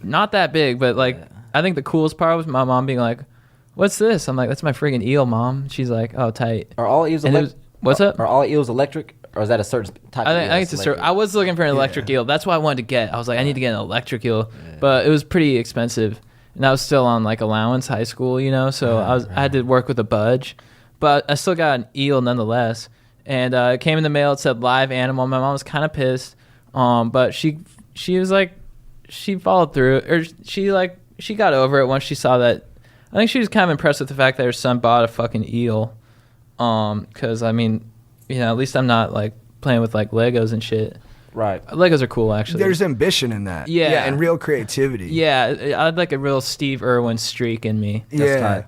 Not that big, but like, Yeah. I think the coolest part was my mom being like, what's this? I'm like, that's my friggin' eel, Mom. She's like, oh, tight. Are all eels what's up? Are all eels electric, or is that a certain type of eel? I think it's I was looking for an electric eel. That's what I wanted to get. I was like, I need to get an electric eel, but it was pretty expensive, and I was still on like allowance, high school, you know. So I had to work with a budge, but I still got an eel nonetheless. And it came in the mail. It said live animal. My mom was kind of pissed, but she was like, she followed through, or she got over it once she saw that. I think she was kind of impressed with the fact that her son bought a fucking eel. Because I mean, you know, at least I'm not like playing with like Legos and shit. Right. Legos are cool, actually. There's ambition in that. Yeah. And real creativity. Yeah, I had like a real Steve Irwin streak in me. Yeah. tight.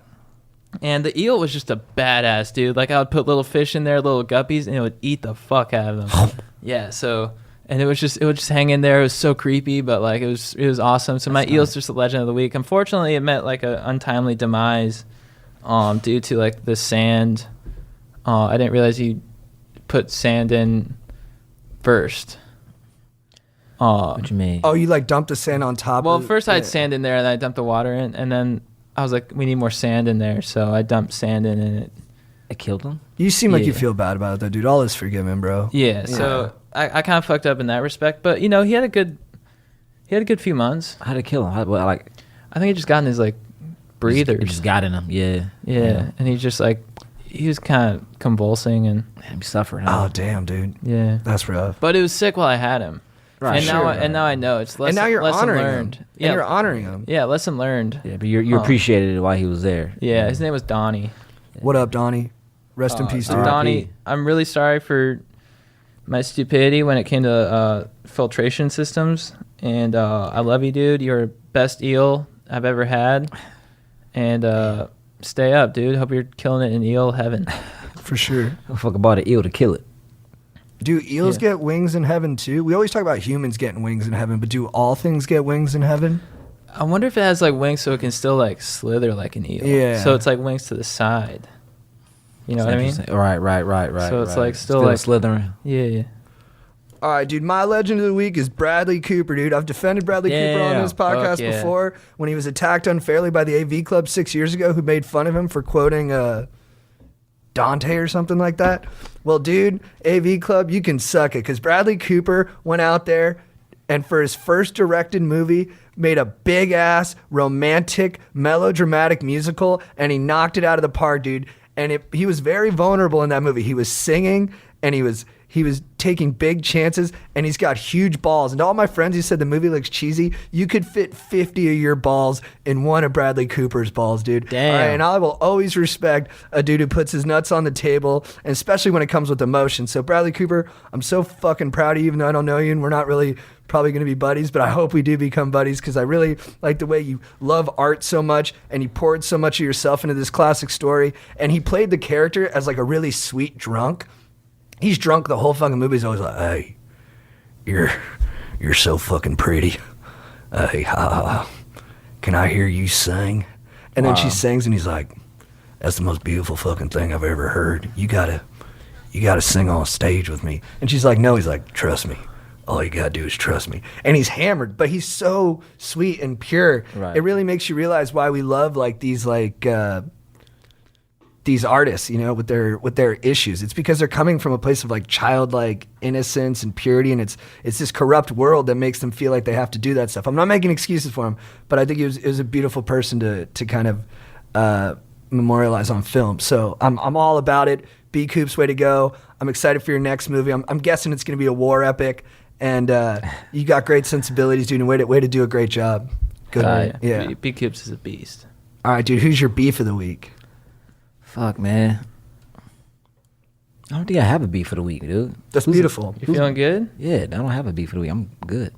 And the eel was just a badass, dude. Like, I would put little fish in there, little guppies, and it would eat the fuck out of them. Yeah, so, and it would just hang in there. It was so creepy, but like, it was awesome. So my eel's just a legend of the week. Unfortunately, it met like an untimely demise, due to like the sand. I didn't realize you put sand in first. What you mean? Oh, you like dumped the sand on top? Well, of first I had sand in there, and I dumped the water in, and then I was like, we need more sand in there, so I dumped sand in, and it killed him. You seem like you Yeah. feel bad about it, though, dude. All is forgiven, bro. Yeah, so I kind of fucked up in that respect, but you know, he had a good few months. How'd it kill him? I think he just got in his like breathers. It just got in him. Yeah. And he just like he was kind of convulsing and he suffered. Oh damn, dude. Yeah, that's rough. But it was sick while I had him. Right. And Sure, now I know it's lesson, And now you're lesson honoring learned. him. Yeah, And you're honoring him. Yeah, lesson learned. Yeah, but you appreciated it while he was there. Yeah, his name was Donnie. What up, Donnie? Rest in peace, dude. Donnie. I'm really sorry for my stupidity when it came to filtration systems, and I love you, dude. You're best eel I've ever had, and stay up, dude. Hope you're killing it in eel heaven. For sure. I fuck about an eel to kill it. Do eels get wings in heaven too? We always talk about humans getting wings in heaven, but do all things get wings in heaven? I wonder if it has like wings so it can still like slither like an eel. Yeah. So it's like wings to the side. You know what I mean? Right. So it's like still like slithering. Yeah. All right, dude. My legend of the week is Bradley Cooper, dude. I've defended Bradley Cooper on this podcast before when he was attacked unfairly by the AV Club 6 years ago, who made fun of him for quoting Dante or something like that. Well, dude, AV Club, you can suck it, because Bradley Cooper went out there and for his first directed movie made a big ass romantic melodramatic musical, and he knocked it out of the park, dude. And he was very vulnerable in that movie. He was singing and he was taking big chances, and he's got huge balls. And to all my friends who said the movie looks cheesy, you could fit 50 of your balls in one of Bradley Cooper's balls, dude. Damn. All right, and I will always respect a dude who puts his nuts on the table, and especially when it comes with emotion. So Bradley Cooper, I'm so fucking proud of you, even though I don't know you and we're not really probably going to be buddies, but I hope we do become buddies, because I really like the way you love art so much, and you poured so much of yourself into this classic story. And he played the character as like a really sweet drunk. He's drunk the whole fucking movie. He's always like, hey, you're so fucking pretty. Hey, can I hear you sing? And then she sings, and he's like, that's the most beautiful fucking thing I've ever heard. You gotta sing on stage with me. And she's like, no. He's like, trust me. All you gotta do is trust me. And he's hammered, but he's so sweet and pure. Right. It really makes you realize why we love like these artists, you know, with their issues. It's because they're coming from a place of like childlike innocence and purity, and it's this corrupt world that makes them feel like they have to do that stuff. I'm not making excuses for him, but I think it was a beautiful person to kind of memorialize on film. So I'm all about it. B Coop's, way to go. I'm excited for your next movie. I'm guessing it's going to be a war epic, and you got great sensibilities, dude, and way to do a great job. Good. Yeah. B Coops is a beast. All right, dude. Who's your beef of the week? Fuck, man. I don't think I have a beef for the week, dude. That's beautiful. You feeling good? Yeah, I don't have a beef for the week. I'm good.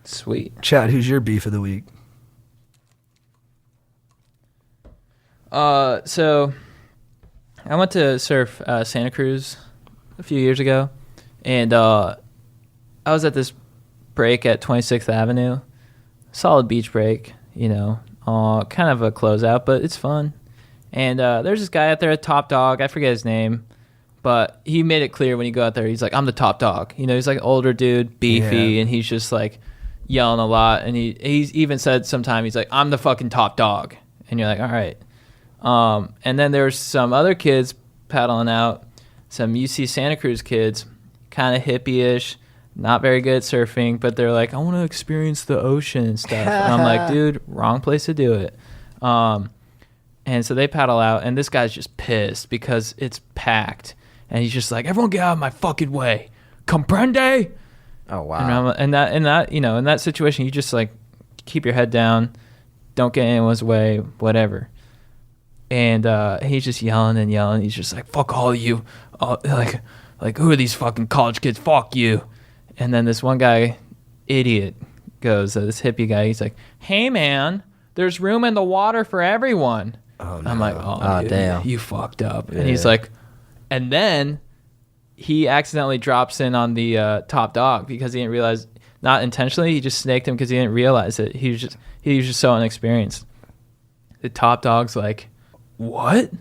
Sweet. Chad, who's your beef of the week? So I went to surf Santa Cruz a few years ago, and I was at this break at 26th Avenue. Solid beach break, you know, kind of a closeout, but it's fun. And there's this guy out there, a top dog. I forget his name, but he made it clear when you go out there, he's like, I'm the top dog. You know, he's like an older dude, beefy, and he's just like yelling a lot. And he's even said sometime, he's like, I'm the fucking top dog. And you're like, all right. And then there's some other kids paddling out, some UC Santa Cruz kids, kind of hippie-ish, not very good at surfing, but they're like, I want to experience the ocean and stuff. And I'm like, dude, wrong place to do it. And so they paddle out, and this guy's just pissed because it's packed. And he's just like, everyone get out of my fucking way. Comprende? Oh, wow. And that, you know, in that situation, you just like keep your head down, don't get in anyone's way, whatever. And he's just yelling and yelling. He's just like, fuck all of you. Like, who are these fucking college kids? Fuck you. And then this one guy, idiot, goes, this hippie guy, he's like, hey, man, there's room in the water for everyone. I'm like, Oh, dude, damn. you fucked up. Yeah. And he's like, and then he accidentally drops in on the top dog because he didn't realize, not intentionally, he just snaked him because he didn't realize it. He was just so inexperienced. The top dog's like, what?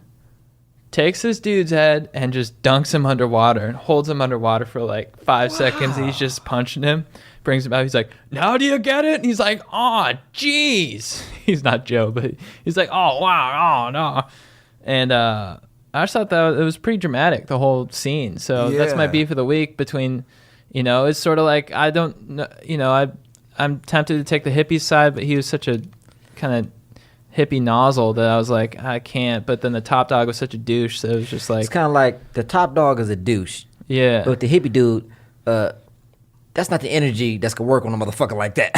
Takes this dude's head and just dunks him underwater and holds him underwater for like 5 seconds. And he's just punching him, brings him out. He's like, now do you get it? And he's like, oh, jeez. He's not Joe, but he's like, oh, wow, oh, no. And I just thought that it was pretty dramatic, the whole scene. So that's my beef of the week between, it's sort of like, I don't know, I'm tempted to take the hippie side, but he was such a kind of hippie nozzle that I was like, I can't. But then the top dog was such a douche, so it was just like, It's kind of like the top dog is a douche. yeah. But the hippie dude, that's not the energy that's gonna work on a motherfucker like that.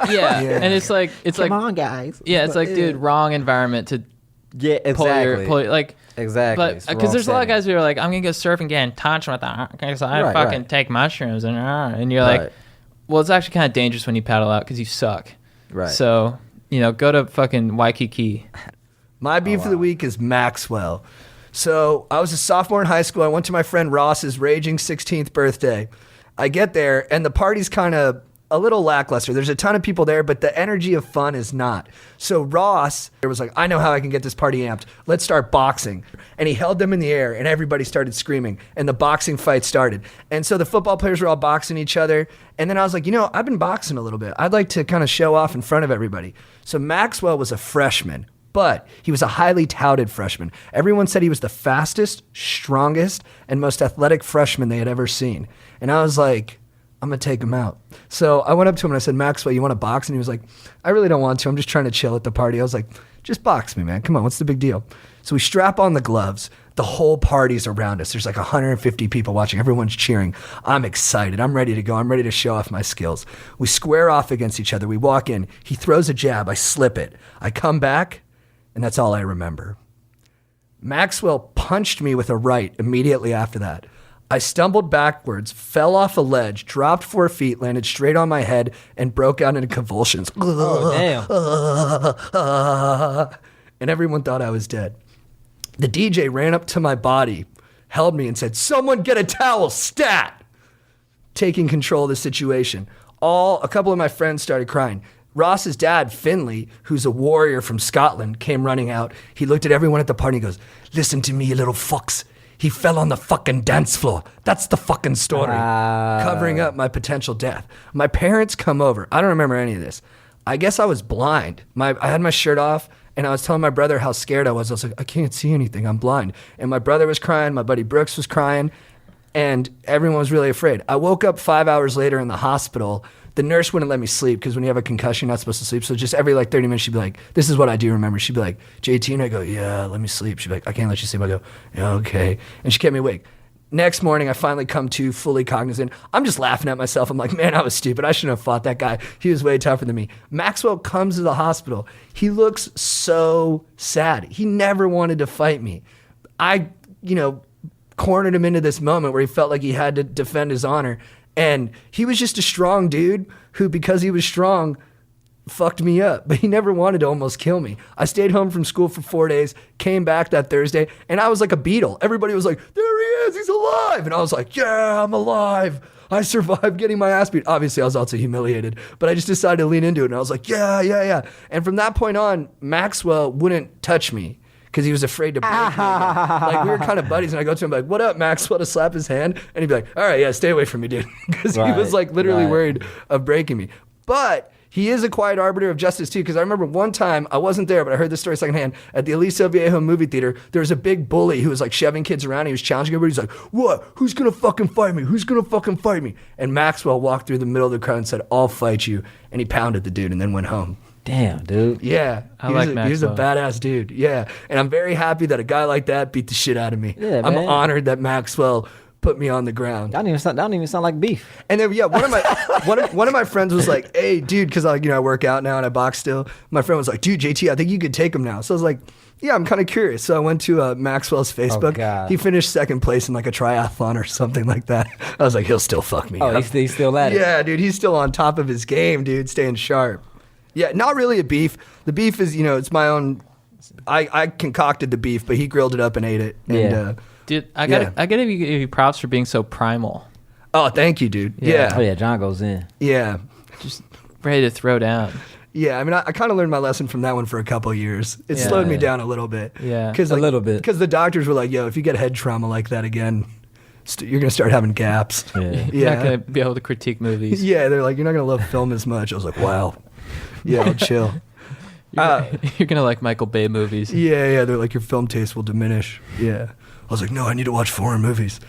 Yeah. And it's like, Come on, guys. yeah, it's like, dude, wrong environment to Yeah, exactly. pull your like, Exactly. but It's the because wrong there's a lot of setting. guys who are like, I'm gonna go surf and get in touch with that because I Right, fucking right. take mushrooms and you're like, Right. well, it's actually kind of dangerous when you paddle out because you suck. Right. So go to fucking Waikiki. My beef of the week is Maxwell. So I was a sophomore in high school. I went to my friend Ross's raging 16th birthday. I get there, and the party's kind of a little lackluster. There's a ton of people there, but the energy of fun is not. So Ross was like, I know how I can get this party amped. Let's start boxing. And he held them in the air, and everybody started screaming, and the boxing fight started. And so the football players were all boxing each other. And then I was like, I've been boxing a little bit. I'd like to kind of show off in front of everybody. So Maxwell was a freshman, but he was a highly touted freshman. Everyone said he was the fastest, strongest, and most athletic freshman they had ever seen. And I was like, I'm going to take him out. So I went up to him and I said, Maxwell, you want to box? And he was like, I really don't want to. I'm just trying to chill at the party. I was like, just box me, man. Come on, what's the big deal? So we strap on the gloves. The whole party's around us. There's like 150 people watching. Everyone's cheering. I'm excited. I'm ready to go. I'm ready to show off my skills. We square off against each other. We walk in. He throws a jab. I slip it. I come back, and that's all I remember. Maxwell punched me with a right immediately after that. I stumbled backwards, fell off a ledge, dropped 4 feet, landed straight on my head, and broke out into convulsions. Oh, damn. And everyone thought I was dead. The DJ ran up to my body, held me, and said, someone get a towel, stat! Taking control of the situation. A couple of my friends started crying. Ross's dad, Finley, who's a warrior from Scotland, came running out. He looked at everyone at the party and goes, listen to me, you little fucks. He fell on the fucking dance floor. That's the fucking story. Covering up my potential death. My parents come over. I don't remember any of this. I guess I was blind. I had my shirt off, and I was telling my brother how scared I was. I was like, I can't see anything. I'm blind. And my brother was crying. My buddy Brooks was crying. And everyone was really afraid. I woke up 5 hours later in the hospital. The nurse wouldn't let me sleep because when you have a concussion, you're not supposed to sleep. So just every 30 minutes, she'd be like, this is what I do remember. She'd be like, JT, and I go, yeah, let me sleep. She'd be like, I can't let you sleep. I go, yeah, okay. And she kept me awake. Next morning, I finally come to fully cognizant. I'm just laughing at myself. I'm like, man, I was stupid. I shouldn't have fought that guy. He was way tougher than me. Maxwell comes to the hospital. He looks so sad. He never wanted to fight me. I, cornered him into this moment where he felt like he had to defend his honor. And he was just a strong dude who, because he was strong, fucked me up. But he never wanted to almost kill me. I stayed home from school for 4 days, came back that Thursday, and I was like a beetle. Everybody was like, there he is, he's alive. And I was like, yeah, I'm alive. I survived getting my ass beat. Obviously, I was also humiliated, but I just decided to lean into it. And I was like, yeah. And from that point on, Maxwell wouldn't touch me because he was afraid to break me again. Like, we were kind of buddies, and I go to him like, what up, Maxwell, to slap his hand? And he'd be like, all right, yeah, stay away from me, dude. Because he was like literally worried of breaking me. But he is a quiet arbiter of justice too, because I remember one time, I wasn't there, but I heard this story secondhand, at the Aliso Viejo movie theater, there was a big bully who was like shoving kids around. He was challenging everybody. He's like, what? Who's going to fucking fight me? Who's going to fucking fight me? And Maxwell walked through the middle of the crowd and said, I'll fight you. And he pounded the dude and then went home. Damn, dude. Yeah. I like He was a Maxwell. badass dude. Yeah. And I'm very happy that a guy like that beat the shit out of me. Yeah, I'm man. honored that Maxwell put me on the ground. That don't even sound like beef. And then one of my friends was like, "Hey, dude," because I work out now and I box still. My friend was like, "Dude, JT, I think you could take him now." So I was like, "Yeah, I'm kind of curious." So I went to Maxwell's Facebook. God. He finished second place in like a triathlon or something like that. I was like, "He'll still fuck me." Oh, up. he's still at it. Yeah, dude, he's still on top of his game, dude, staying sharp. Yeah, not really a beef. The beef is, it's my own I concocted the beef, but he grilled it up and ate it. And, Yeah. Dude, I gotta give you props for being so primal. oh, thank you, dude. Yeah. Oh yeah, John goes in. Yeah. Just ready to throw down. Yeah, I mean, I kind of learned my lesson from that one for a couple of years. It Yeah. slowed me down a little bit. Yeah. Cause A little bit. Because the doctors were like, yo, if you get head trauma like that again, you're going to start having gaps. Yeah. You're not gonna be able to critique movies. Yeah, they're like, you're not going to love film as much. I was like, wow. Yeah, I'll chill. You're gonna like Michael Bay movies. Yeah, they're like, your film taste will diminish. Yeah. I was like, no, I need to watch foreign movies.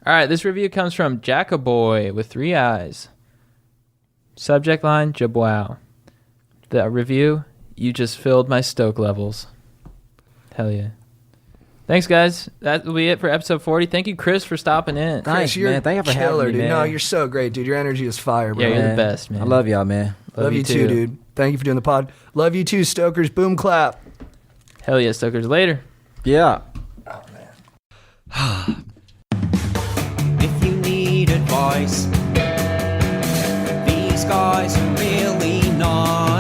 All right, this review comes from Jackaboy with 3 eyes. Subject line, Jabwow. The review, you just filled my stoke levels. Hell yeah. Thanks, guys. That will be it for episode 40. Thank you, Chris, for stopping in. Thanks, man. Thank you for having Killer, me, dude. man. No, you're so great, dude. Your energy is fire, bro. Yeah, you're the best, man. I love y'all, man. Love you too, dude. Thank you for doing the pod. Love you too, Stokers. Boom clap. Hell yeah, Stokers. Later. Yeah. If you need advice, these guys are really nice.